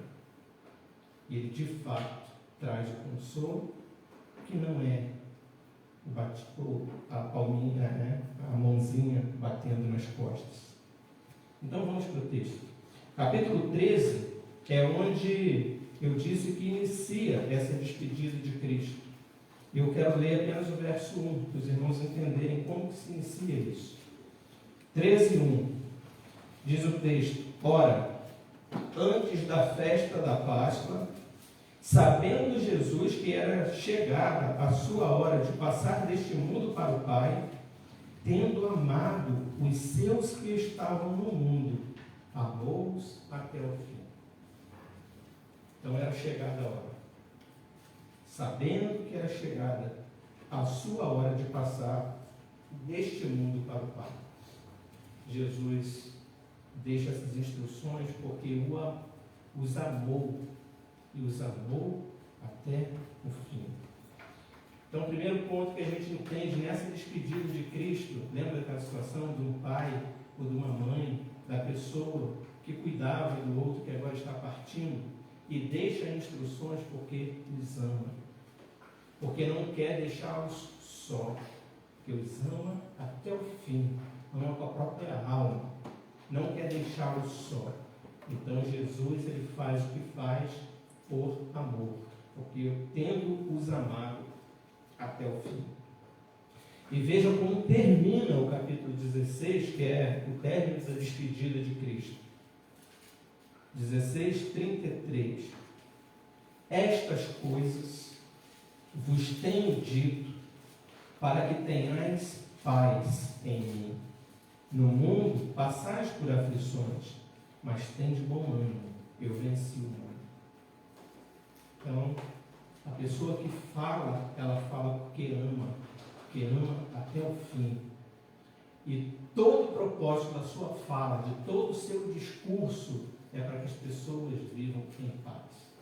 E ele de fato traz o consolo, que não é a palminha, né? A mãozinha batendo nas costas. Então vamos para o texto. Capítulo 13 é onde eu disse que inicia essa despedida de Cristo. Eu quero ler apenas o verso 1, para os irmãos entenderem como que se inicia isso. 13:1 diz o texto: ora, antes da festa da Páscoa, sabendo Jesus que era chegada a sua hora de passar deste mundo para o Pai, tendo amado os seus que estavam no mundo, amou-os até o fim. Então era chegada a hora. Sabendo que era chegada a sua hora de passar deste mundo para o Pai, Jesus deixa essas instruções porque os amou e os amou até o fim. Então, o primeiro ponto que a gente entende nessa despedida de Cristo, lembra daquela situação de um pai ou de uma mãe, da pessoa que cuidava do outro que agora está partindo, e deixa instruções porque os ama, porque não quer deixá-los só, porque os ama até o fim, ama com a própria alma, não quer deixá-los só. Então Jesus, ele faz o que faz por amor, porque eu tendo os amado até o fim. E vejam como termina o capítulo 16, que é o término da despedida de Cristo. 16:33. Estas coisas vos tenho dito, para que tenhais paz em mim. No mundo passais por aflições, mas tende bom ânimo, eu venci o mundo. Então, a pessoa que fala, ela fala porque ama até o fim. E todo o propósito da sua fala, de todo o seu discurso, é para que as pessoas vivam em paz.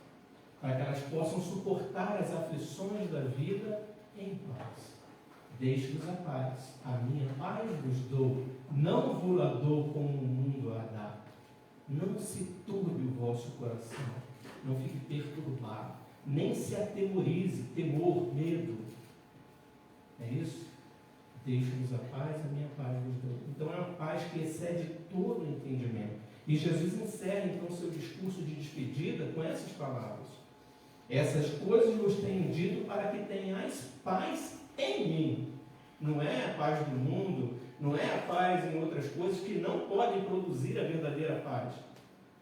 Para que elas possam suportar as aflições da vida em paz. Deixe-vos a paz, a minha paz vos dou, não vos a dou como o mundo a dá. Não se turbe o vosso coração, não fique perturbado, nem se atemorize, temor, medo. É isso? Deixe-vos a paz, a minha paz vos dou. Então é uma paz que excede todo o entendimento. E Jesus encerra então o seu discurso de despedida com essas palavras. Essas coisas vos tenho dito para que tenhais paz em mim. Não é a paz do mundo, não é a paz em outras coisas que não podem produzir a verdadeira paz,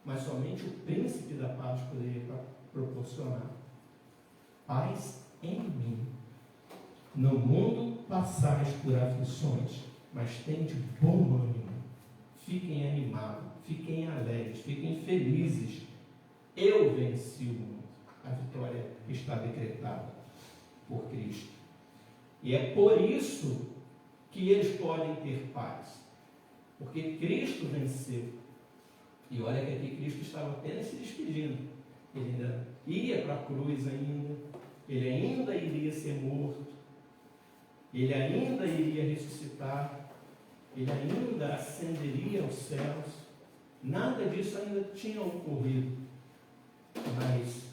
mas somente o príncipe da paz poderia proporcionar. Paz em mim. No mundo passais por aflições, mas tende bom ânimo. Fiquem animados, fiquem alegres, fiquem felizes. Eu venci o mundo. A vitória está decretada por Cristo. E é por isso que eles podem ter paz. Porque Cristo venceu. E olha que aqui Cristo estava apenas se despedindo. Ele ainda ia para a cruz ainda. Ele ainda iria ser morto. Ele ainda iria ressuscitar. Ele ainda ascenderia aos céus. Nada disso ainda tinha ocorrido. Mas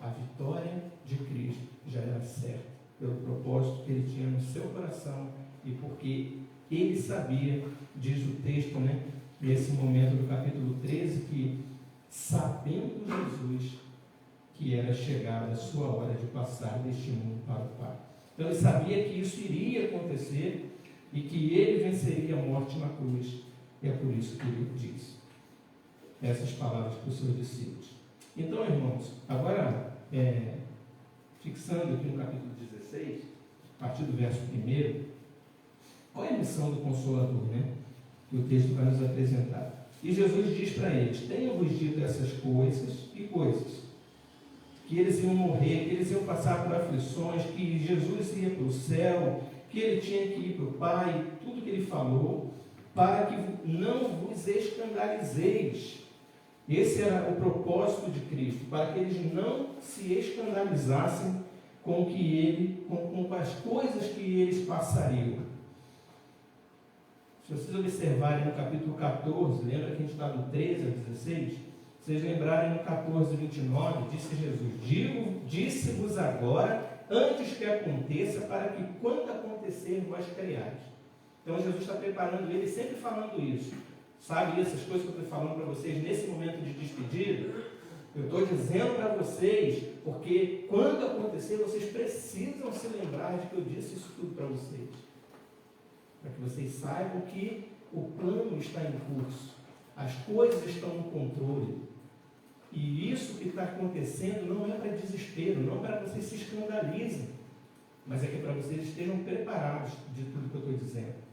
a vitória de Cristo já era certa, pelo propósito que ele tinha no seu coração e porque ele sabia, diz o texto, nesse momento do capítulo 13, que sabendo Jesus que era chegada a sua hora de passar deste mundo para o Pai. Então ele sabia que isso iria acontecer e que ele venceria a morte na cruz. E é por isso que ele diz essas palavras para os seus discípulos. Então, irmãos, agora, fixando aqui no capítulo 16, a partir do verso 1, qual é a missão do Consolador, que o texto vai nos apresentar? E Jesus diz para eles: tenho-vos dito essas coisas, que eles iam morrer, que eles iam passar por aflições, que Jesus ia para o céu, que ele tinha que ir para o Pai, tudo que ele falou, para que não vos escandalizeis. Esse era o propósito de Cristo, para que eles não se escandalizassem com as coisas que eles passariam. Se vocês observarem no capítulo 14, lembra que a gente está do 13 a 16? Se vocês lembrarem no 14, 29, disse Jesus: disse-vos agora, antes que aconteça, para que quando acontecer, vós creiais. Então Jesus está preparando ele, sempre falando isso. Sabe, essas coisas que eu estou falando para vocês nesse momento de despedida, eu estou dizendo para vocês, porque quando acontecer, vocês precisam se lembrar de que eu disse isso tudo para vocês. Para que vocês saibam que o plano está em curso, as coisas estão no controle. E isso que está acontecendo não é para desespero, não é para que vocês se escandalizem, mas é que para vocês estejam preparados de tudo que eu estou dizendo.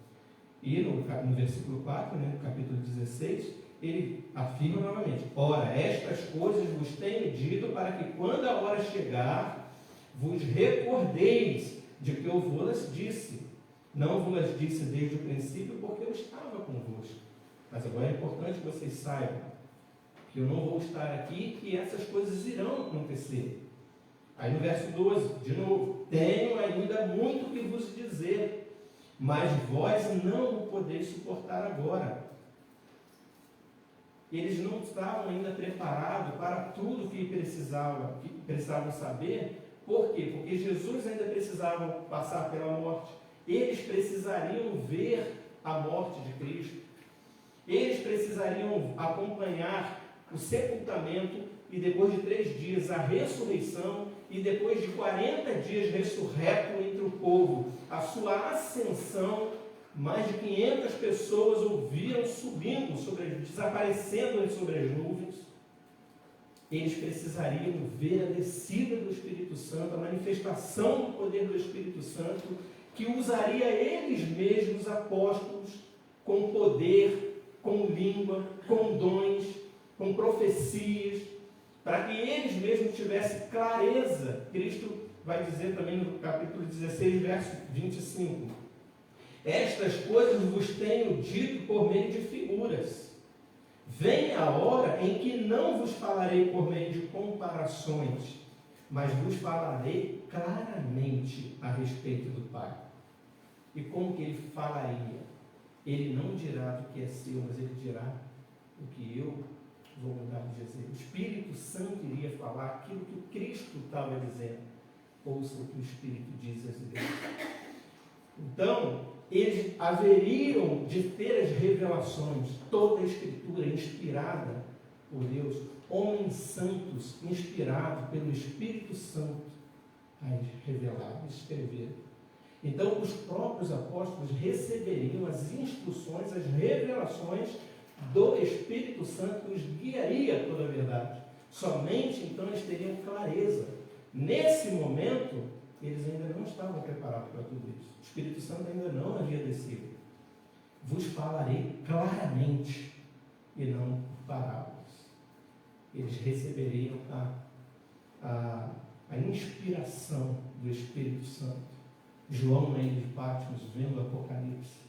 E no versículo 4, no capítulo 16, ele afirma novamente: ora, estas coisas vos tenho dito para que quando a hora chegar, vos recordeis de que eu vos disse. Não vos disse desde o princípio, porque eu estava convosco. Mas agora é importante que vocês saibam que eu não vou estar aqui, que essas coisas irão acontecer. Aí no verso 12, de novo, tenho ainda muito que vos dizer, mas vós não o podeis suportar agora. Eles não estavam ainda preparados para tudo que precisavam saber. Por quê? Porque Jesus ainda precisava passar pela morte. Eles precisariam ver a morte de Cristo. Eles precisariam acompanhar o sepultamento e depois de 3 dias a ressurreição e depois de 40 dias ressurreto entre o povo, a sua ascensão. Mais de 500 pessoas ouviram subindo, desaparecendo sobre as nuvens. Eles precisariam ver a descida do Espírito Santo, a manifestação do poder do Espírito Santo, que usaria eles mesmos, apóstolos, com poder, com língua, com dons, com profecias, para que eles mesmos tivessem clareza. Cristo vai dizer também no capítulo 16, verso 25: estas coisas vos tenho dito por meio de figuras. Vem a hora em que não vos falarei por meio de comparações, mas vos falarei claramente a respeito do Pai. E como que ele falaria? Ele não dirá do que é seu, mas ele dirá o que eu vou mudar de dizer. O Espírito Santo iria falar aquilo que o Cristo estava dizendo. Ouça o que o Espírito diz às igrejas. Então, eles haveriam de ter as revelações, toda a Escritura inspirada por Deus, homens santos inspirados pelo Espírito Santo a revelar, a escrever. Então, os próprios apóstolos receberiam as instruções, as revelações do Espírito Santo que os guiaria a toda a verdade. Somente então eles teriam clareza. Nesse momento, eles ainda não estavam preparados para tudo isso. O Espírito Santo ainda não havia descido. Vos falarei claramente e não por parábolas. Eles receberiam a inspiração do Espírito Santo. João, na ilha de Patmos, vendo o Apocalipse,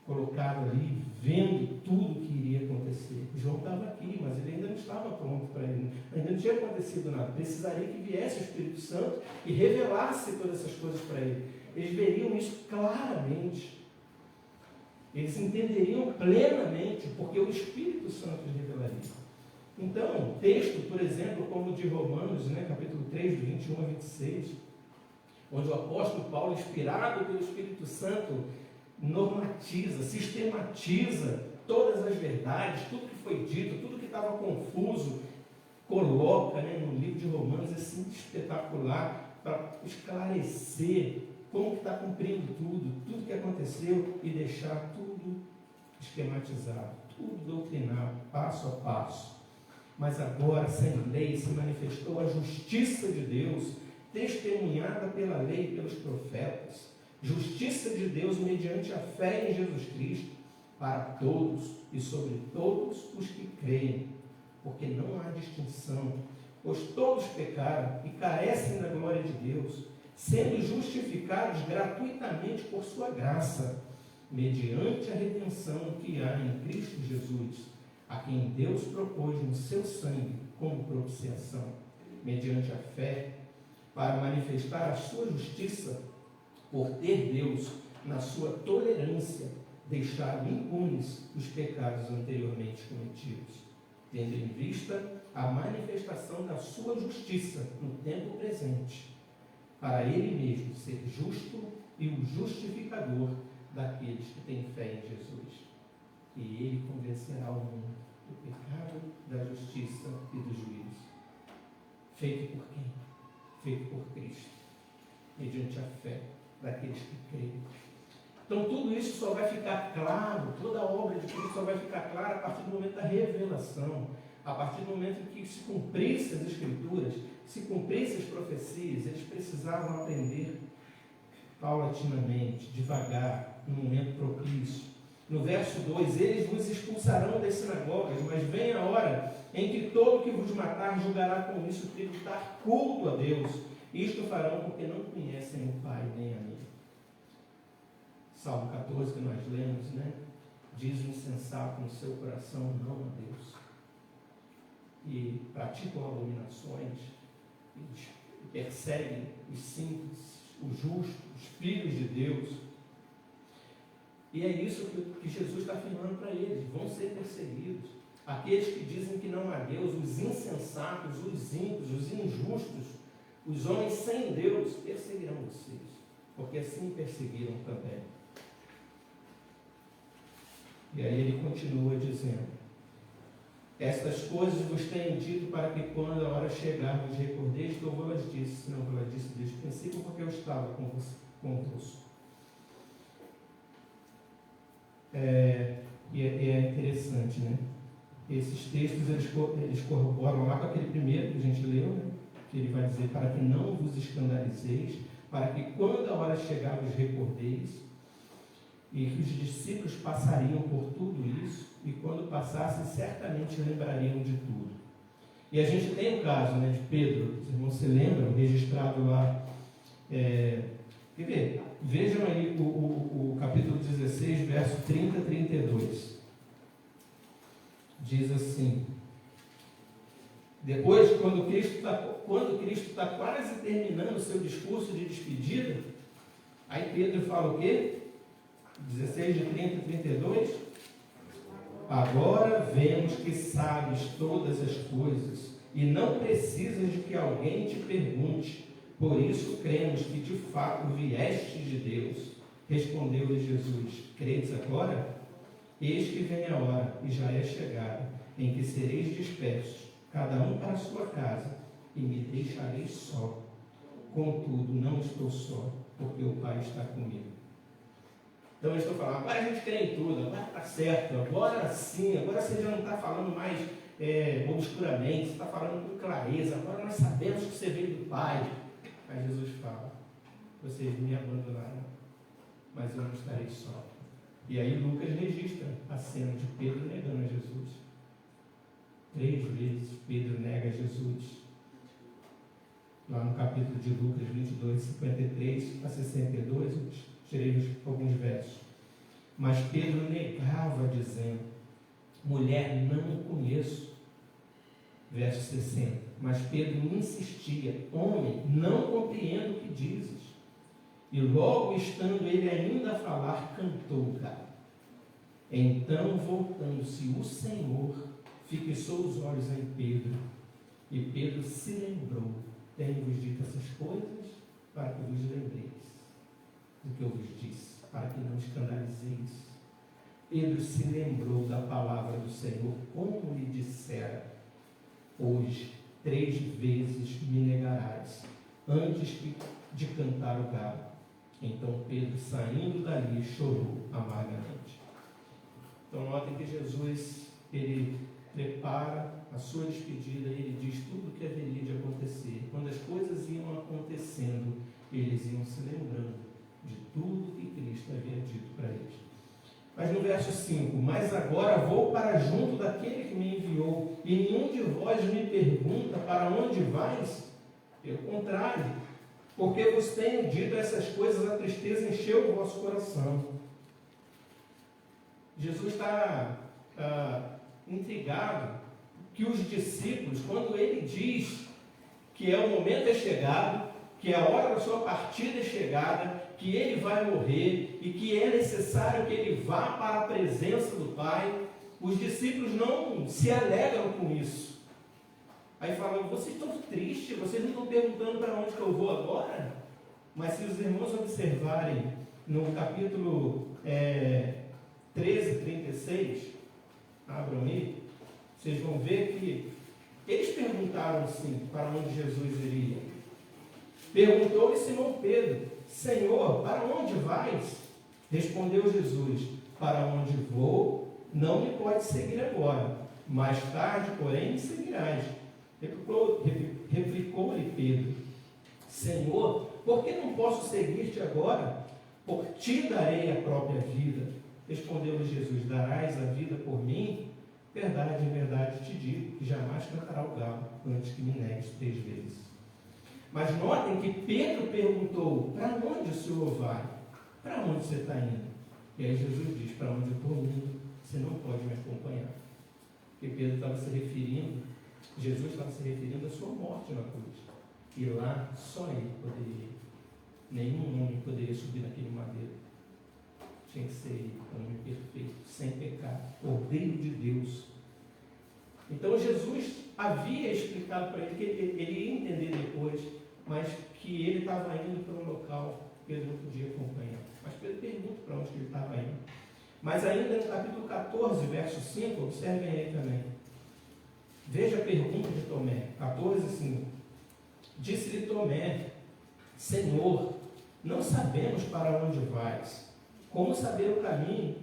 colocado ali, vendo tudo que iria acontecer. João estava aqui, mas ele ainda não estava pronto para ele. Ainda não tinha acontecido nada. Precisaria que viesse o Espírito Santo e revelasse todas essas coisas para ele. Eles veriam isso claramente. Eles entenderiam plenamente, porque o Espírito Santo lhes revelaria. Então, texto, por exemplo, como o de Romanos, capítulo 3, do 21 a 26, onde o apóstolo Paulo, inspirado pelo Espírito Santo, normatiza, sistematiza todas as verdades, tudo que foi dito, tudo que estava confuso, coloca no livro de Romanos assim espetacular para esclarecer como que está cumprindo tudo que aconteceu e deixar tudo esquematizado, tudo doutrinado, passo a passo. Mas agora, sem lei, se manifestou a justiça de Deus, testemunhada pela lei e pelos profetas, justiça de Deus mediante a fé em Jesus Cristo, para todos e sobre todos os que creem, porque não há distinção, pois todos pecaram e carecem da glória de Deus, sendo justificados gratuitamente por sua graça, mediante a redenção que há em Cristo Jesus, a quem Deus propôs no seu sangue como propiciação, mediante a fé, para manifestar a sua justiça, por ter Deus, na sua tolerância, deixado impunes os pecados anteriormente cometidos, tendo em vista a manifestação da sua justiça no tempo presente, para ele mesmo ser justo e o justificador daqueles que têm fé em Jesus. E ele convencerá o mundo do pecado, da justiça e do juízo. Feito por quem? Feito por Cristo, mediante a fé daqueles que creem. Então tudo isso só vai ficar claro, toda a obra de Cristo só vai ficar clara a partir do momento da revelação, a partir do momento em que se cumprissem as Escrituras, se cumprissem as profecias. Eles precisavam aprender paulatinamente, devagar, no momento propício. No verso 2, eles vos expulsarão das sinagogas, mas vem a hora em que todo que vos matar julgará com isso tributar culto a Deus. Isto farão porque não conhecem o Pai nem a mim. Salmo 14 que nós lemos, diz o insensato no seu coração não a Deus. e praticam abominações, e perseguem os simples, os justos, os filhos de Deus. E é isso que Jesus está afirmando para eles: vão ser perseguidos. Aqueles que dizem que não há Deus, os insensatos, os ímpios, os injustos, os homens sem Deus, perseguirão vocês, porque assim perseguiram também. E aí ele continua dizendo: estas coisas vos tenho dito para que quando a hora chegar vos recordeis que eu vos disse. Não vos disse desde o princípio, porque eu estava convosco. E é interessante, né? Esses textos eles corroboram lá com aquele primeiro que a gente leu, né? Que ele vai dizer: para que não vos escandalizeis, para que quando a hora chegar vos recordeis, e que os discípulos passariam por tudo isso, e quando passassem certamente lembrariam de tudo. E a gente tem o caso, né, de Pedro, os irmãos se lembram, registrado lá. Quer ver? Vejam aí o capítulo 16, verso 30 a 32. Diz assim: depois, quando Cristo está quase terminando o seu discurso de despedida, aí Pedro fala o quê? 16, de 30 a 32. Agora vemos que sabes todas as coisas e não precisas de que alguém te pergunte. Por isso cremos que de fato vieste de Deus. Respondeu-lhe Jesus: credes agora? Eis que vem a hora, e já é chegada, em que sereis dispersos, cada um para a sua casa, e me deixareis só. Contudo, não estou só, porque o Pai está comigo. Então eu estou falando: agora a gente crê em tudo, agora está certo, agora sim, agora você já não está falando mais obscuramente, você está falando com clareza, agora nós sabemos que você veio do Pai. Aí Jesus fala: vocês me abandonaram, mas eu não estarei só. E aí Lucas registra a cena de Pedro negando a Jesus. 3 vezes Pedro nega Jesus. Lá no capítulo de Lucas 22, 53 a 62, eu tirei alguns versos. Mas Pedro negava, dizendo: mulher, não o conheço. Verso 60. Mas Pedro insistia: homem, não compreendo o que dizes. E logo estando ele ainda a falar, cantou o galo. Então, voltando-se o Senhor, fixou os olhos em Pedro. E Pedro se lembrou: tenho-vos dito essas coisas para que vos lembreis do que eu vos disse, para que não escandalizeis. Pedro se lembrou da palavra do Senhor, como lhe dissera: hoje 3 vezes me negarás, antes de cantar o galo. Então Pedro, saindo dali, chorou amargamente. Então notem que Jesus, ele prepara a sua despedida, ele diz tudo o que haveria de acontecer. Quando as coisas iam acontecendo, eles iam se lembrando de tudo que Cristo havia dito para eles. Mas no verso 5: mas agora vou para junto daquele que me enviou, e nenhum de vós me pergunta: para onde vais? Pelo contrário, porque vos tenho dito essas coisas, a tristeza encheu o vosso coração. Jesus está intrigado que os discípulos, quando ele diz que o momento é chegado, que a hora da sua partida é chegada, que ele vai morrer e que é necessário que ele vá para a presença do Pai, os discípulos não se alegram com isso. Aí falam: vocês estão tristes, vocês não estão perguntando para onde que eu vou agora? Mas se os irmãos observarem no capítulo 13, 36, abram aí, vocês vão ver que eles perguntaram sim para onde Jesus iria. Perguntou-lhe Simão Pedro: Senhor, para onde vais? Respondeu Jesus: para onde vou, não me pode seguir agora, mais tarde, porém, me seguirás. Replicou-lhe Pedro: Senhor, por que não posso seguir-te agora? Por ti darei a própria vida. Respondeu-lhe Jesus: darás a vida por mim? Verdade, em verdade te digo, que jamais cantará o galo antes que me negues 3 vezes. Mas notem que Pedro perguntou: para onde o Senhor vai? Para onde você está indo? E aí Jesus diz: para onde eu estou indo, você não pode me acompanhar. Porque Pedro estava se referindo Jesus estava se referindo à sua morte na cruz. E lá só ele poderia ir. Nenhum homem poderia subir naquele madeiro. Tinha que ser ele, homem perfeito, sem pecado, Cordeiro de Deus. Então Jesus havia explicado para ele que ele ia entender depois, mas que ele estava indo para um local que Pedro não podia acompanhar. Mas Pedro pergunta para onde ele estava indo. Mas ainda no capítulo 14, verso 5, observem aí também. Veja a pergunta de Tomé, 14, 5. Disse-lhe Tomé: Senhor, não sabemos para onde vais. Como saber o caminho?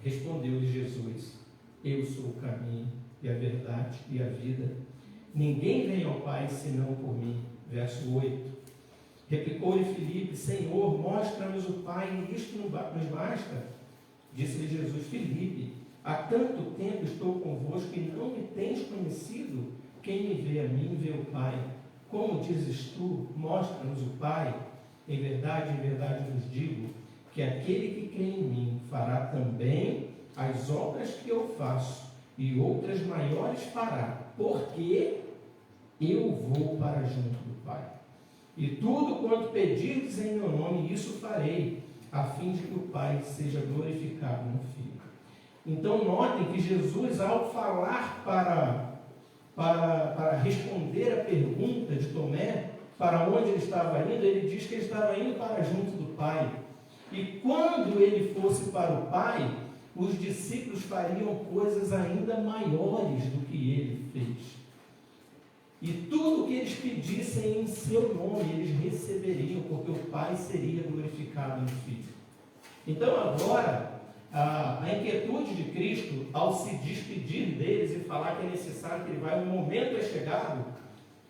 Respondeu-lhe Jesus: Eu sou o caminho e a verdade e a vida. Ninguém vem ao Pai senão por mim. Verso 8. Replicou-lhe Filipe: Senhor, mostra-nos o Pai, e isto nos basta. Disse-lhe Jesus: Filipe, há tanto tempo estou convosco e não me tens conhecido? Quem me vê a mim, vê o Pai. Como dizes tu, mostra-nos o Pai? Em verdade vos digo, que aquele que crê em mim fará também as obras que eu faço, e outras maiores fará, porque eu vou para junto do Pai. E tudo quanto pedirdes em meu nome, isso farei, a fim de que o Pai seja glorificado no Filho. Então notem que Jesus, ao falar para responder a pergunta de Tomé, para onde ele estava indo, ele diz que ele estava indo para junto do Pai. E quando ele fosse para o Pai, os discípulos fariam coisas ainda maiores do que ele fez. E tudo que eles pedissem em seu nome, eles receberiam, porque o Pai seria glorificado no Filho. Então agora, a inquietude de Cristo, ao se despedir deles e falar que é necessário que ele vá, o momento é chegado,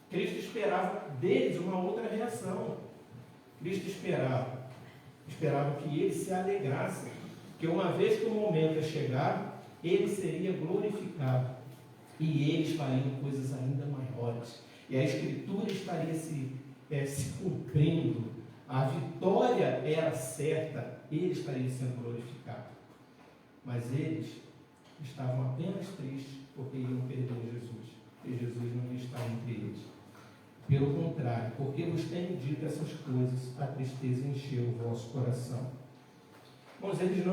Cristo esperava deles uma outra reação. Cristo esperava que eles se alegrassem, que uma vez que o momento é chegado, ele seria glorificado e eles fariam coisas ainda maiores. E a Escritura estaria se cumprindo, a vitória era certa, ele estaria sendo glorificado. Mas eles estavam apenas tristes porque iam perder Jesus, e Jesus não está entre eles. Pelo contrário, porque vos tenho dito essas coisas, a tristeza encheu o vosso coração. Mas eles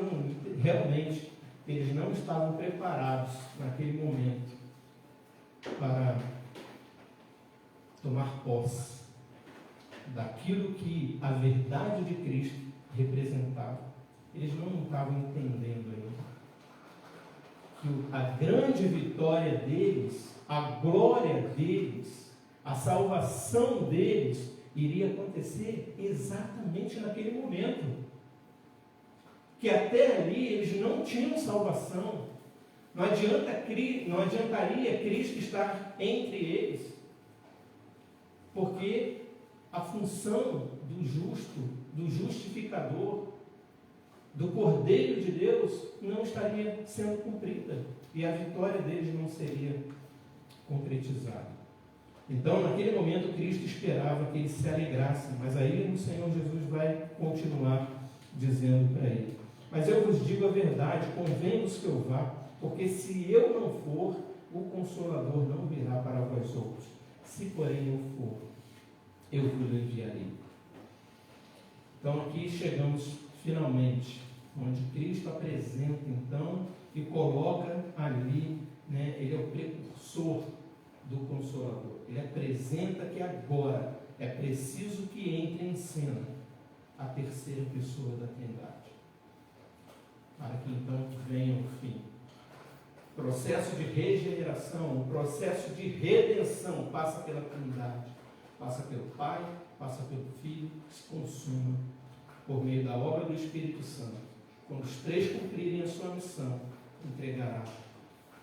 não estavam preparados naquele momento para tomar posse daquilo que a verdade de Cristo representava. Eles não estavam entendendo ainda que a grande vitória deles, a glória deles, a salvação deles iria acontecer exatamente naquele momento. Que até ali eles não tinham salvação. Não adiantaria Cristo estar entre eles, porque a função do justo, do justificador, do Cordeiro de Deus não estaria sendo cumprida e a vitória deles não seria concretizada. Então, naquele momento, Cristo esperava que eles se alegrassem, mas aí o Senhor Jesus vai continuar dizendo para ele: mas eu vos digo a verdade, convém-vos que eu vá, porque se eu não for, o Consolador não virá para vós outros. Se porém eu for, eu vos enviarei. Então aqui chegamos finalmente, onde Cristo apresenta então e coloca ali, ele é o precursor do Consolador. Ele apresenta que agora é preciso que entre em cena a terceira pessoa da Trindade, para que então venha o fim. O processo de regeneração, o processo de redenção passa pela Trindade, passa pelo Pai, passa pelo Filho, se consuma por meio da obra do Espírito Santo. Quando os três cumprirem a sua missão, entregará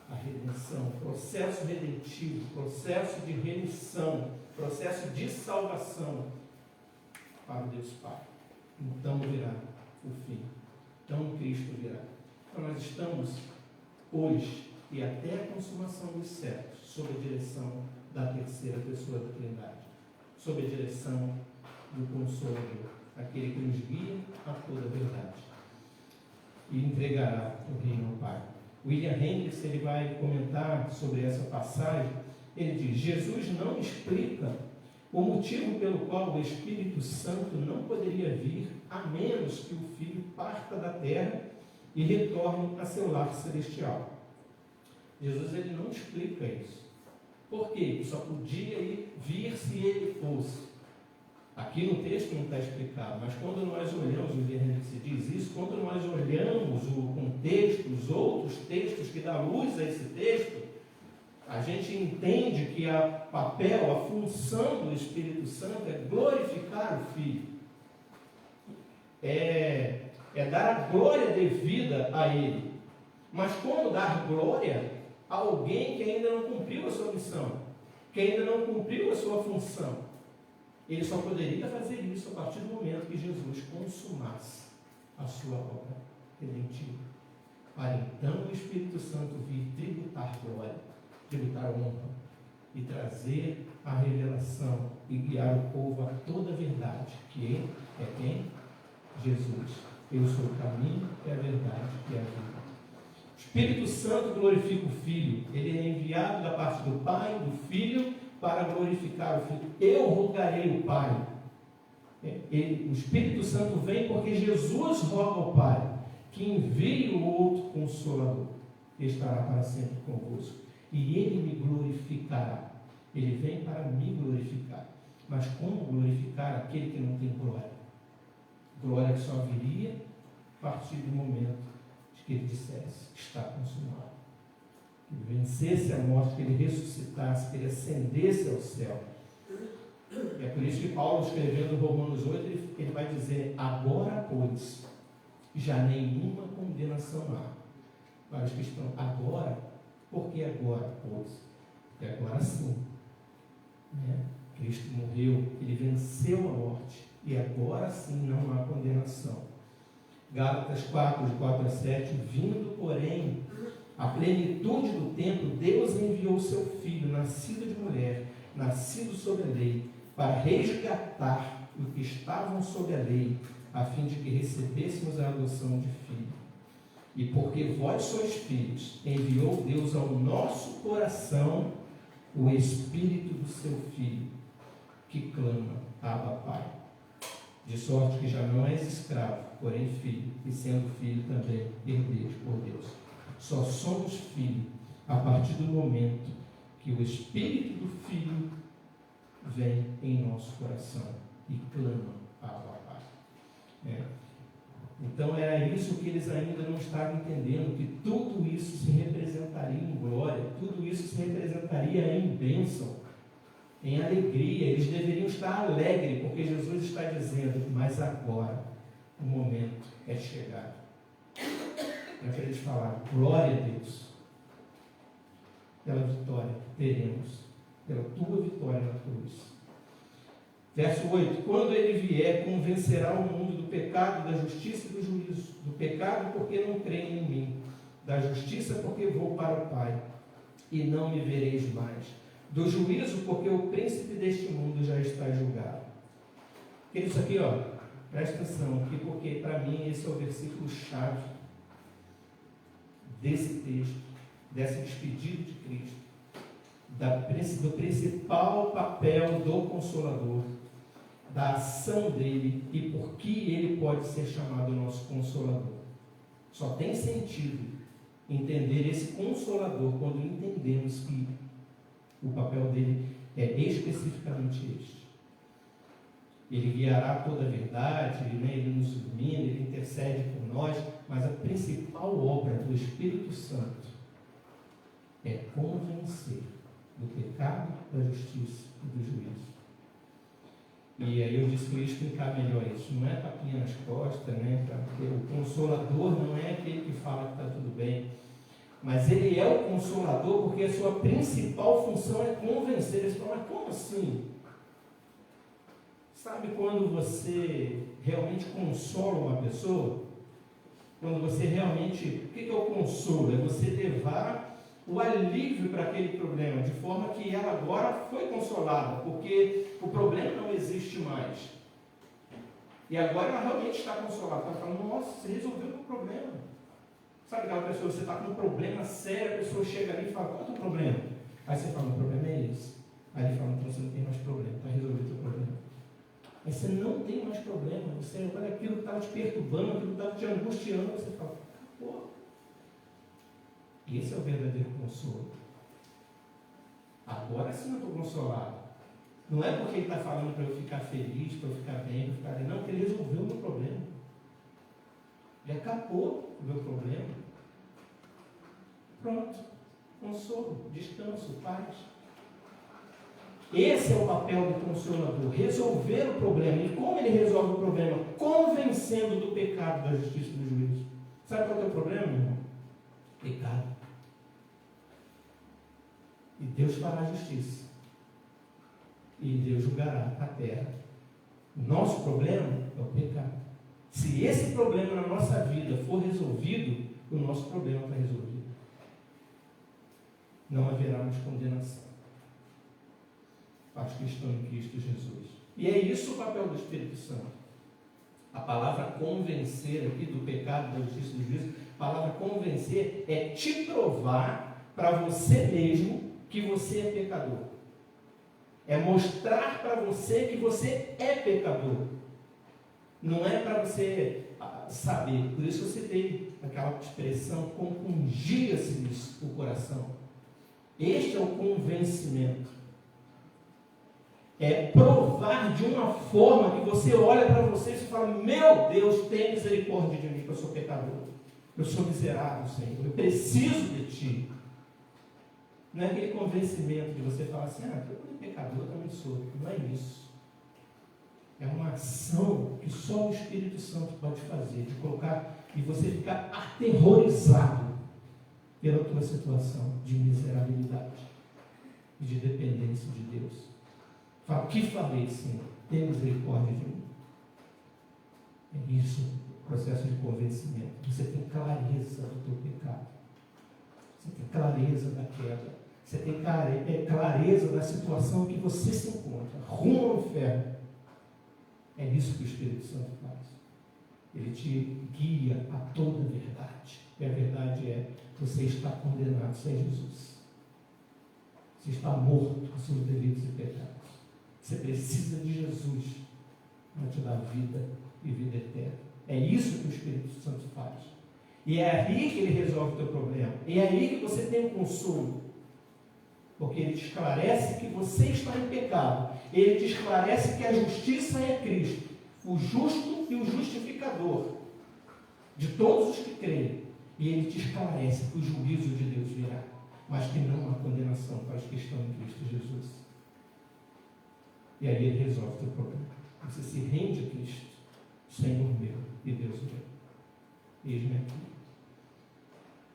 a redenção, processo redentivo, processo de remissão, processo de salvação para o Deus Pai. Então virá o fim. Então Cristo virá. Então nós estamos hoje e até a consumação dos séculos sob a direção da terceira pessoa da Trindade, sob a direção do Consolador, aquele que nos guia a toda a verdade e entregará o reino ao Pai. William Hendricks, ele vai comentar sobre essa passagem Ele diz: Jesus não explica o motivo pelo qual o Espírito Santo não poderia vir, a menos que o Filho parta da terra e retorne a seu lar celestial. Jesus ele não explica isso. Por quê? Ele só podia vir se ele fosse. Aqui no texto não está explicado, mas quando nós olhamos, o Vernix diz isso, quando nós olhamos o contexto, os outros textos que dão luz a esse texto, a gente entende que o papel, a função do Espírito Santo é glorificar o Filho. É dar a glória devida a Ele. Mas como dar glória a alguém que ainda não cumpriu a sua missão, que ainda não cumpriu a sua função? Ele só poderia fazer isso a partir do momento que Jesus consumasse a sua obra redentiva. Para então o Espírito Santo vir tributar glória, tributar honra e trazer a revelação e guiar o povo a toda a verdade, que é quem? Jesus. Eu sou o caminho, é a verdade e a vida. O Espírito Santo glorifica o Filho. Ele é enviado da parte do Pai, do Filho, para glorificar o Filho. Eu rogarei o Pai. O Espírito Santo vem porque Jesus roga ao Pai que envie o outro Consolador, que estará para sempre convosco. E Ele me glorificará. Ele vem para me glorificar. Mas como glorificar aquele que não tem glória? Glória que só viria a partir do momento de que Ele dissesse: está consumado. Que Ele vencesse a morte, que Ele ressuscitasse, que Ele ascendesse ao céu. E é por isso que Paulo, escrevendo Romanos 8, ele vai dizer: agora, pois, já nenhuma condenação há para os que estão agora. Por que agora, pois? Porque agora sim, né? Cristo morreu, Ele venceu a morte, e agora sim não há condenação. Gálatas 4, de 4 a 7, vindo, porém, a plenitude do tempo, Deus enviou o seu Filho, nascido de mulher, nascido sob a lei, para resgatar os que estavam sob a lei, a fim de que recebêssemos a adoção de filho. E porque vós sois filhos, enviou Deus ao nosso coração o Espírito do seu Filho, que clama: Abba, Pai. De sorte que já não és escravo, porém filho, e sendo filho também herdeiros por Deus. Só somos filhos a partir do momento que o Espírito do Filho vem em nosso coração e clama: Abba, Pai. Então era isso que eles ainda não estavam entendendo, que tudo isso se representaria em glória, tudo isso se representaria em bênção, em alegria. Eles deveriam estar alegres, porque Jesus está dizendo: mas agora o momento é chegado. É para eles falarem: glória a Deus, pela vitória que teremos, pela tua vitória na cruz. Verso 8: quando Ele vier, convencerá o mundo do pecado, da justiça e do juízo. Do pecado, porque não creem em mim. Da justiça, porque vou para o Pai, e não me vereis mais. Do juízo, porque o príncipe deste mundo já está julgado. Isso aqui, presta atenção aqui, porque para mim esse é o versículo chave desse texto, dessa despedida de Cristo, do principal papel do Consolador, da ação dele e por que ele pode ser chamado nosso Consolador. Só tem sentido entender esse Consolador quando entendemos que o papel dele é especificamente este. Ele guiará toda a verdade, ele nos ilumina, ele intercede por nós, mas a principal obra do Espírito Santo é convencer do pecado, da justiça e do juízo. E aí eu disse que eu ia explicar melhor isso. Não é tapinha nas costas, né? Porque o Consolador não é aquele que fala que está tudo bem, mas ele é o Consolador porque a sua principal função é convencer. Eles falam: mas como assim? Sabe quando você realmente consola uma pessoa? Quando você realmente... O que é o consolo? É você levar o alívio para aquele problema, de forma que ela agora foi consolada, porque o problema não existe mais. E agora ela realmente está consolada. Ela fala: nossa, você resolveu o meu problema. Sabe aquela pessoa, você está com um problema sério, a pessoa chega ali e fala: qual é o teu problema? Aí você fala, o problema é esse. Aí ele fala, então você não tem mais problema, está resolvido o teu problema. Aí você não tem mais problema, você olha aquilo que estava te perturbando, aquilo que estava te angustiando, você fala, pô, esse é o verdadeiro consolo. Agora sim eu estou consolado. Não é porque ele está falando para eu ficar feliz, para eu ficar bem, para eu ficar bem, não, porque ele resolveu o meu problema. Ele acabou o meu problema. Pronto. Consolo, descanso, paz. Esse é o papel do Consolador, resolver o problema. E como ele resolve o problema? Convencendo do pecado, da justiça e do juízo. Sabe qual é o teu problema, irmão? Pecado. E Deus fará justiça. E Deus julgará a terra. O nosso problema é o pecado. Se esse problema na nossa vida for resolvido, o nosso problema está resolvido. Não haverá mais condenação para os que estão em Cristo Jesus. E é isso o papel do Espírito Santo. A palavra convencer aqui do pecado, da justiça e do juízo, a palavra convencer é te provar para você mesmo que você é pecador. É mostrar para você que você é pecador. Não é para você saber. Por isso eu citei aquela expressão, compungia-se o coração. Este é o convencimento. É provar de uma forma que você olha para você e fala, meu Deus, tem misericórdia de mim, que eu sou pecador. Eu sou miserável, Senhor. Eu preciso de Ti. Não é aquele convencimento de você falar assim, todo pecador também sou. Não é isso. É uma ação que só o Espírito Santo pode fazer, de colocar, e você ficar aterrorizado pela tua situação de miserabilidade e de dependência de Deus. Fala, o que falei, Senhor? Tem misericórdia de mim. É isso, o processo de convencimento. Você tem clareza do teu pecado. Você tem clareza da queda. Você tem clareza da situação que você se encontra, rumo ao inferno. É isso que o Espírito Santo faz. Ele te guia a toda a verdade. E a verdade é, você está condenado sem Jesus. Você está morto com seus delitos e pecados. Você precisa de Jesus para te dar vida e vida eterna. É isso que o Espírito Santo faz. E é aí que ele resolve o teu problema. E é aí que você tem o consolo. Porque ele te esclarece que você está em pecado. Ele te esclarece que a justiça é Cristo, o justo e o justificador de todos os que creem. E ele te esclarece que o juízo de Deus virá, mas que não há condenação para os que estão em Cristo Jesus. E aí ele resolve o teu problema. Você se rende a Cristo, Senhor meu e Deus meu. Eis-me aqui.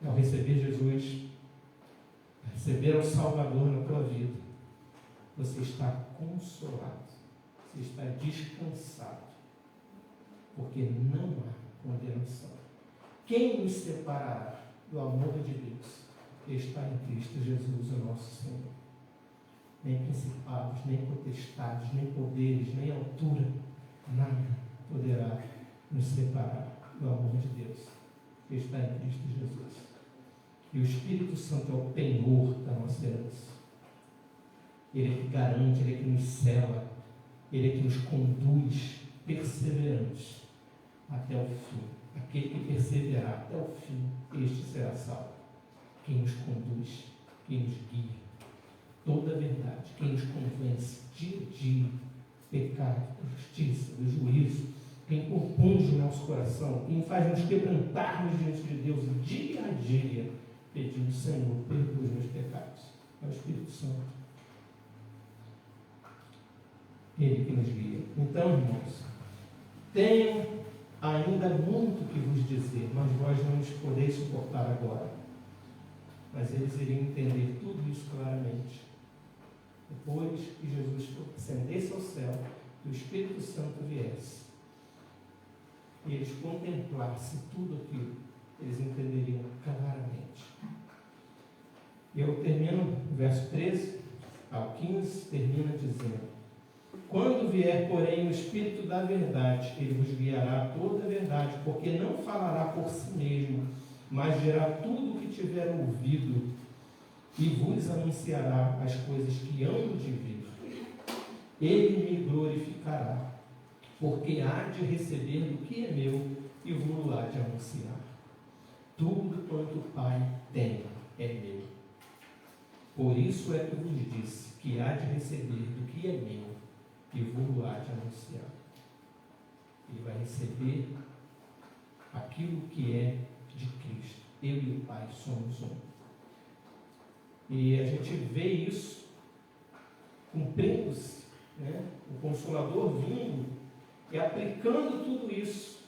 Ao receber Jesus, receber o Salvador na tua vida, você está consolado, você está descansado, porque não há condenação. Quem nos separará do amor de Deus? Está em Cristo Jesus, o nosso Senhor. Nem principados, nem potestades, nem poderes, nem altura, nada poderá nos separar do amor de Deus, que está em Cristo Jesus. E o Espírito Santo é o penhor da nossa herança. Ele é que garante, ele é que nos cela, ele é que nos conduz perseverantes até o fim. Aquele que perseverar até o fim, este será salvo. Quem nos conduz, quem nos guia, toda a verdade, quem nos convence dia a dia, pecado, da justiça, do juízo, quem compunge o nosso coração, quem faz nos quebrantarmos diante de Deus dia a dia, pedindo, Senhor, perdoa os meus pecados. É o Espírito Santo. Ele que nos guia. Então, irmãos, tenho ainda muito que vos dizer, mas vós não os podeis suportar agora. Mas eles iriam entender tudo isso claramente. Depois que Jesus ascendesse ao céu, que o Espírito Santo viesse, e eles contemplassem tudo aquilo, eles entenderiam claramente. Eu termino o verso 13 ao 15, termina dizendo: quando vier, porém, o Espírito da verdade, ele vos guiará a toda a verdade, porque não falará por si mesmo, mas dirá tudo o que tiver ouvido, e vos anunciará as coisas que hão de vir. Ele me glorificará, porque há de receber do que é meu e vos há de anunciar. Tudo quanto o Pai tem é meu. Por isso é que vos disse que há de receber do que é meu e vos há de anunciar. Ele vai receber aquilo que é de Cristo. Eu e o Pai somos um. E a gente vê isso cumprindo-se, né? O Consolador vindo e aplicando tudo isso.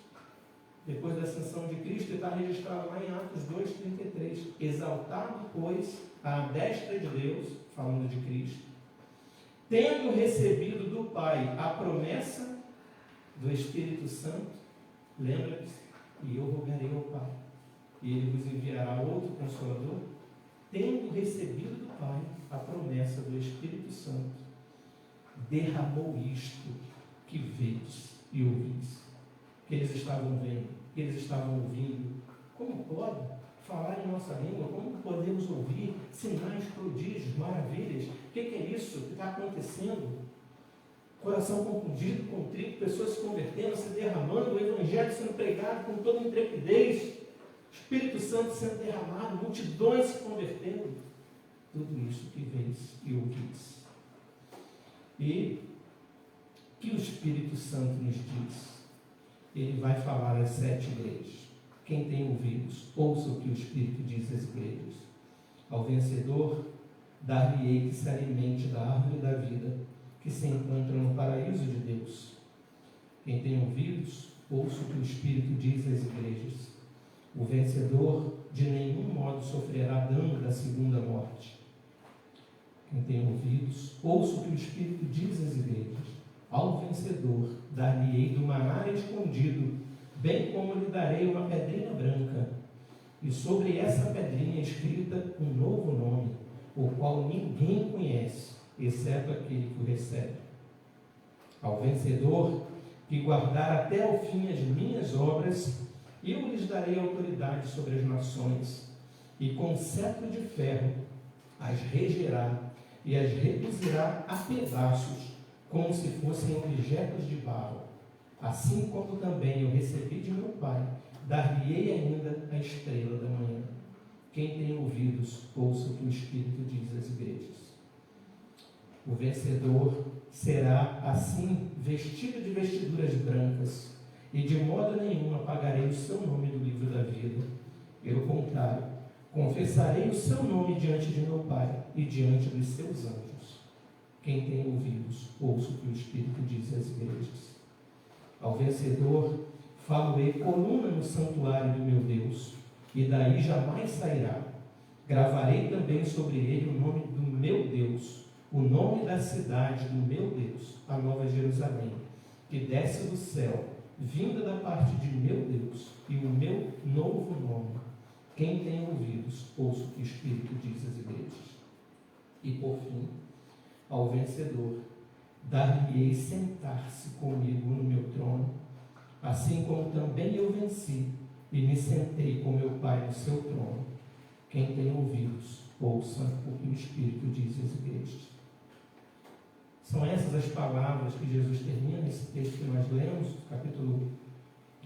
Depois da ascensão de Cristo, está registrado lá em Atos 2,33. Exaltado, pois, à destra de Deus, falando de Cristo, tendo recebido do Pai a promessa do Espírito Santo, lembra-se, e eu rogarei ao Pai, e Ele vos enviará outro Consolador, tendo recebido do Pai a promessa do Espírito Santo, derramou isto que vedes e ouvis. Que eles estavam vendo, que eles estavam ouvindo. Como pode falar em nossa língua? Como podemos ouvir sinais, prodígios, maravilhas? O que é isso que está acontecendo? Coração confundido, contrito, pessoas se convertendo, se derramando, o Evangelho sendo pregado com toda intrepidez, Espírito Santo sendo derramado, multidões se convertendo. Tudo isso que vês e ouvis. E que o Espírito Santo nos diz? Ele vai falar às 7 igrejas. Quem tem ouvidos, ouça o que o Espírito diz às igrejas. Ao vencedor, dar-lhe-ei que se alimente da árvore da vida, que se encontra no paraíso de Deus. Quem tem ouvidos, ouça o que o Espírito diz às igrejas. O vencedor de nenhum modo sofrerá dano da segunda morte. Quem tem ouvidos, ouça o que o Espírito diz às igrejas. Ao vencedor, dar-lhe-ei do maná escondido, bem como lhe darei uma pedrinha branca, e sobre essa pedrinha escrita um novo nome, o qual ninguém conhece, exceto aquele que o recebe. Ao vencedor, que guardar até ao fim as minhas obras, eu lhes darei autoridade sobre as nações, e com cetro de ferro as regerá e as reduzirá a pedaços, como se fossem objetos de barro. Assim como também eu recebi de meu Pai, dar-lhe-ei ainda a estrela da manhã. Quem tem ouvidos, ouça o que o Espírito diz às igrejas. O vencedor será assim vestido de vestiduras brancas, e de modo nenhum apagarei o seu nome do livro da vida. Pelo contrário, confessarei o seu nome diante de meu Pai e diante dos seus anjos. Quem tem ouvidos, ouça o que o Espírito diz às igrejas. Ao vencedor, falo-ei coluna no santuário do meu Deus, e daí jamais sairá. Gravarei também sobre ele o nome do meu Deus, o nome da cidade do meu Deus, a Nova Jerusalém, que desce do céu, vinda da parte de meu Deus, e o meu novo nome. Quem tem ouvidos, ouça o que o Espírito diz às igrejas. E por fim, ao vencedor, dar-lhe-ei sentar-se comigo no meu trono, assim como também eu venci e me sentei com meu Pai no seu trono. Quem tem ouvidos, ouça o que o Espírito diz às igrejas. São essas as palavras que Jesus termina nesse texto que nós lemos, capítulo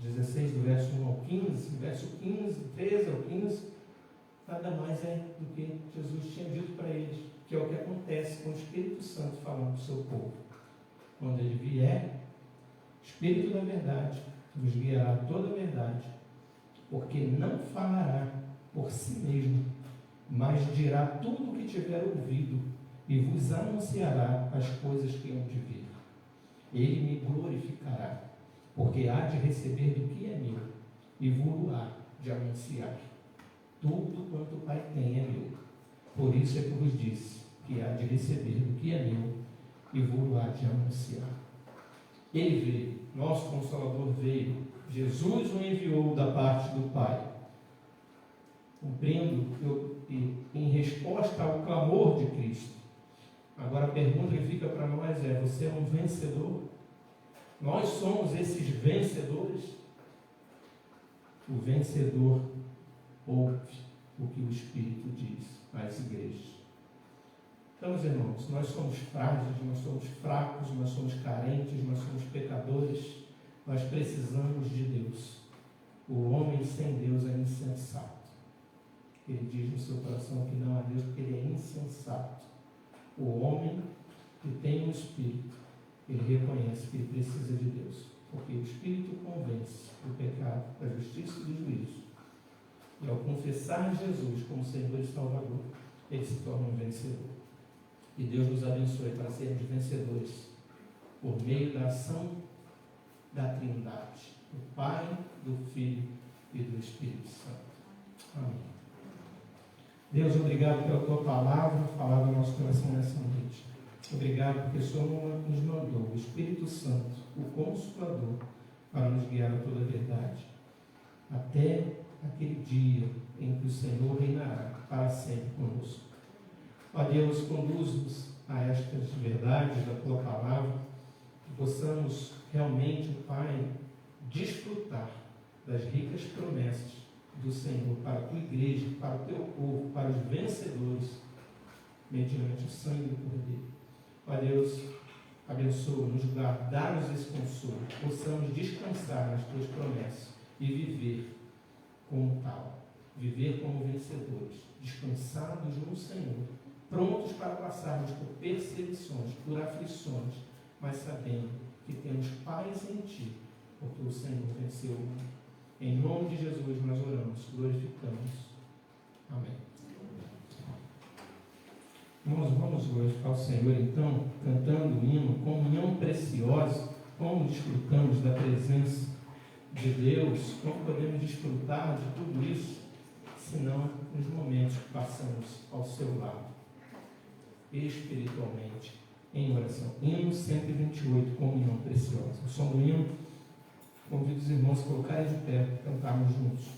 16, do verso 1 ao 15, verso 15, 13 ao 15, nada mais é do que Jesus tinha dito para eles, que é o que acontece com o Espírito Santo falando para o seu povo. Quando ele vier, o Espírito da verdade vos guiará toda a verdade, porque não falará por si mesmo, mas dirá tudo o que tiver ouvido e vos anunciará as coisas que hão de vir. Ele me glorificará, porque há de receber do que é meu e vos há de anunciar. Tudo quanto o Pai tem é meu. Por isso é que vos disse que há de receber do que é meu e vos há de anunciar. Ele veio, nosso Consolador veio, Jesus o enviou da parte do Pai, cumprindo em resposta ao clamor de Cristo. Agora a pergunta que fica para nós é: você é um vencedor? Nós somos esses vencedores? O vencedor ouve o que o Espírito diz às igrejas. Então, meus irmãos, nós somos frágeis, nós somos fracos, nós somos carentes, nós somos pecadores, nós precisamos de Deus. O homem sem Deus é insensato. Ele diz no seu coração que não há Deus porque ele é insensato. O homem que tem um Espírito, ele reconhece que ele precisa de Deus, porque o Espírito convence do pecado, da justiça e do juízo. E ao confessar Jesus como Senhor e Salvador, ele se torna um vencedor. E Deus nos abençoe para sermos vencedores por meio da ação da Trindade, do Pai, do Filho e do Espírito Santo. Amém. Deus, obrigado pela Tua palavra, falada no nosso coração nessa noite. Obrigado porque o Senhor nos mandou o Espírito Santo, o Consolador, para nos guiar a toda a verdade, até aquele dia em que o Senhor reinará para sempre conosco. Ó Deus, conduz-nos a estas verdades da Tua palavra, que possamos realmente, Pai, desfrutar das ricas promessas do Senhor para a Tua igreja, para o Teu povo, para os vencedores, mediante o sangue do Cordeiro. Ó Deus, abençoa-nos, dá-nos esse consolo, possamos descansar nas Tuas promessas e viver como tal, viver como vencedores, descansados no Senhor, prontos para passarmos por perseguições, por aflições, mas sabendo que temos paz em Ti, porque o Senhor venceu o mundo. Em nome de Jesus nós oramos, glorificamos. Amém. Nós vamos glorificar o Senhor então, cantando o hino Comunhão Preciosa. Como desfrutamos da presença de Deus, como podemos desfrutar de tudo isso, senão nos momentos que passamos ao seu lado, espiritualmente, em oração. Hino 128, Comunhão Preciosa. O som do hino, convido os irmãos a colocarem de pé, cantarmos juntos.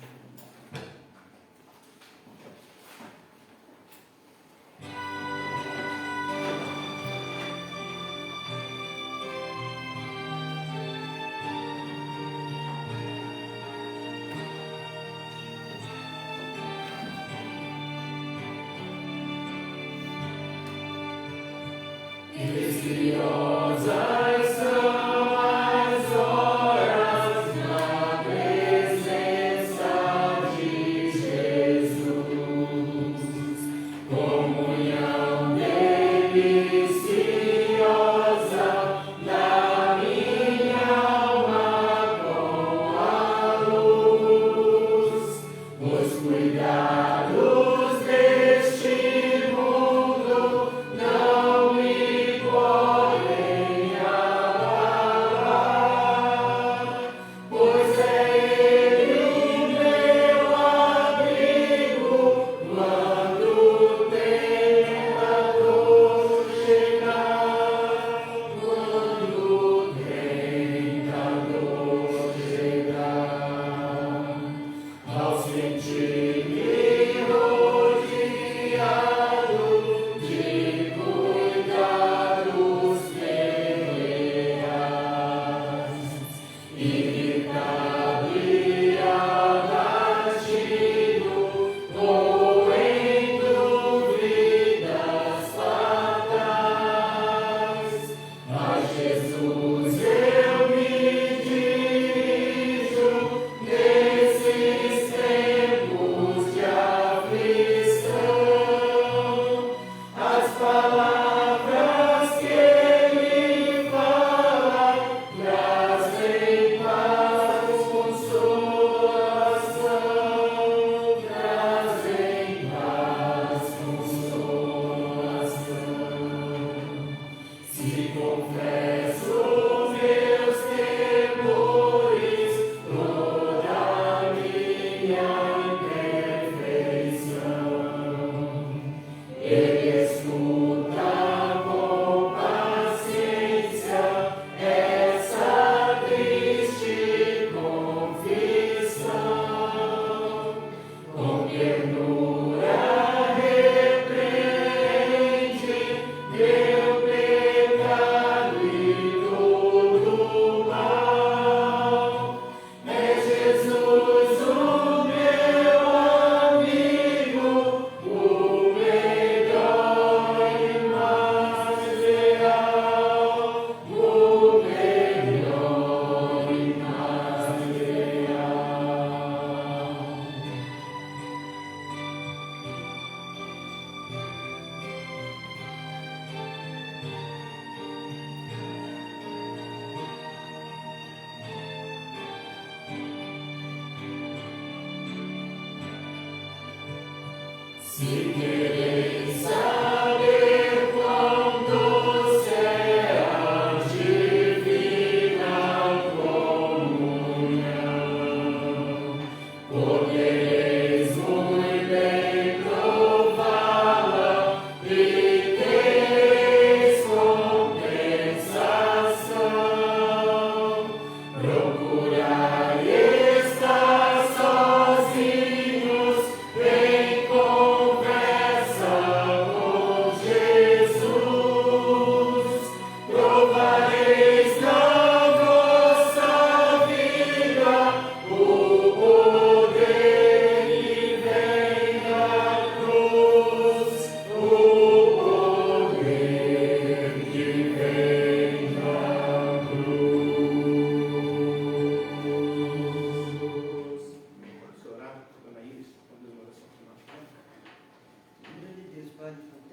Preciosas são as horas na presença de Jesus, comunhão deliciosa da minha alma com a luz, os cuidados deste mundo não me podem abalar, pois é Ele meu abrigo quando o tentador chegar, quando o tentador chegar, ao sentir-me rodeado de cuidados peleas, irritado e abatido, ou em dúvidas fatais, a Jesus eu me dirijo nesses tempos de aflição. As palavras que Ele fala trazem paz, consolação, trazem paz, consolação. Se confesso meus temores, toda a minha imperfeição, Ele escuta com paciência essa triste confissão, com ternura repreende meu pecado e todo mal. É Jesus o meu amigo, o meu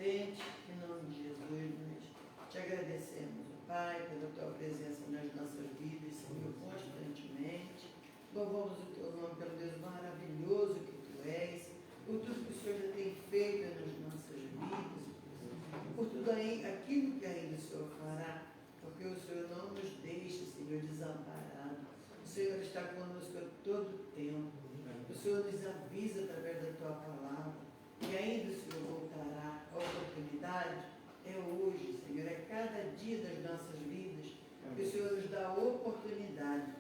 Onipotente, em nome de Jesus, nós te agradecemos, Pai, pela tua presença nas nossas vidas, Senhor, constantemente. Louvamos o teu nome pelo Deus maravilhoso que tu és, por tudo que o Senhor já tem feito nas nossas vidas, por tudo aquilo que ainda o Senhor fará, porque o Senhor não nos deixa, Senhor, desamparado. O Senhor está conosco a todo o tempo. O Senhor nos avisa através da tua palavra que ainda o Senhor voltará. A oportunidade é hoje, Senhor, é cada dia das nossas vidas que o Senhor nos dá a oportunidade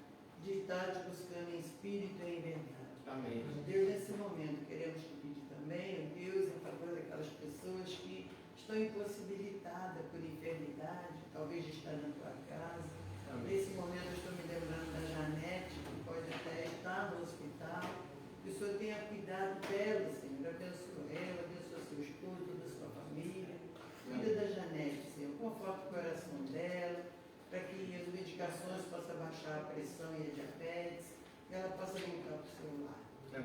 de estar te buscando em espírito e em verdade. Amém. Deus, nesse momento, queremos te pedir também, ó Deus, em favor daquelas pessoas que estão impossibilitadas por enfermidade, talvez de estar na tua casa. Amém. Nesse momento, eu estou me lembrando da Janete, que pode até estar no hospital. Que o Senhor tenha cuidado dela, Senhor. Abençoa ela, abençoa seu esposo, toda a sua família. Cuida da Janete, Senhor. Conforta o coração dela, para que as medicações possam baixar a pressão e a diabetes, e ela possa voltar para o seu lar.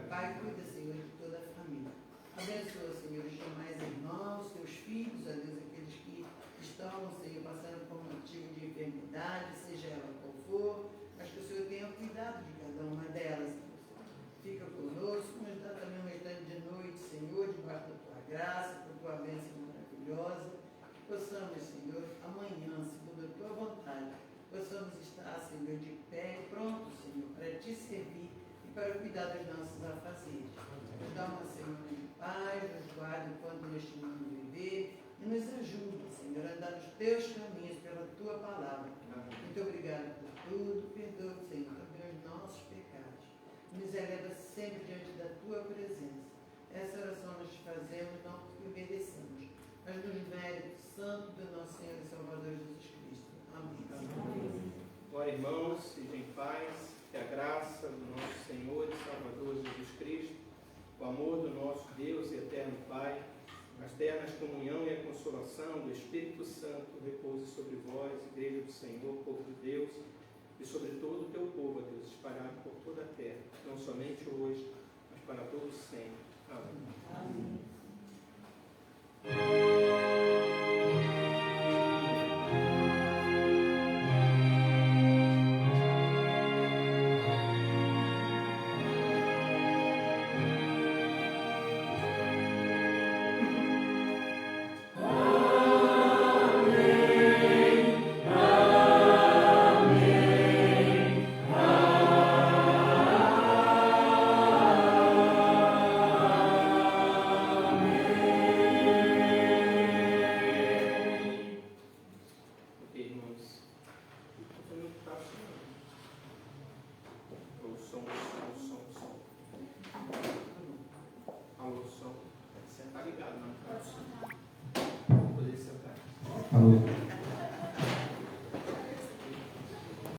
Pai, cuida, Senhor, de toda a família. Abençoa, Senhor, os demais irmãos, seus filhos, ó Deus, aqueles que estão, Senhor, passando por um tipo de enfermidade, seja ela qual for, mas que o Senhor tenha cuidado de cada uma delas. Fica conosco, nos dá também um restante de noite, Senhor, debaixo da tua graça, por tua bênção maravilhosa. Que possamos, Senhor, amanhã, segundo a tua vontade, possamos estar, Senhor, de pé, pronto, Senhor, para te servir e para cuidar dos nossos afazeres. Nos dá uma semana de paz, nos guarde enquanto neste mundo viver e nos ajude, Senhor, a andar nos teus caminhos pela tua palavra. Muito obrigado por tudo, perdoa, Senhor, também os nossos pecados. Nos eleva sempre diante da tua presença. Essa oração nós te fazemos não porque merecemos, mas nos méritos santos do nosso Senhor e Salvador Jesus Cristo. Amém. Glória, irmãos, sejam em paz, que a graça do nosso Senhor e Salvador Jesus Cristo, o amor do nosso Deus e eterno Pai, as ternas comunhão e a consolação do Espírito Santo repouse sobre vós, Igreja do Senhor, povo de Deus, e sobre todo o teu povo, ó Deus, espalhado por toda a terra, não somente hoje, mas para todos sempre. Amém. Alô.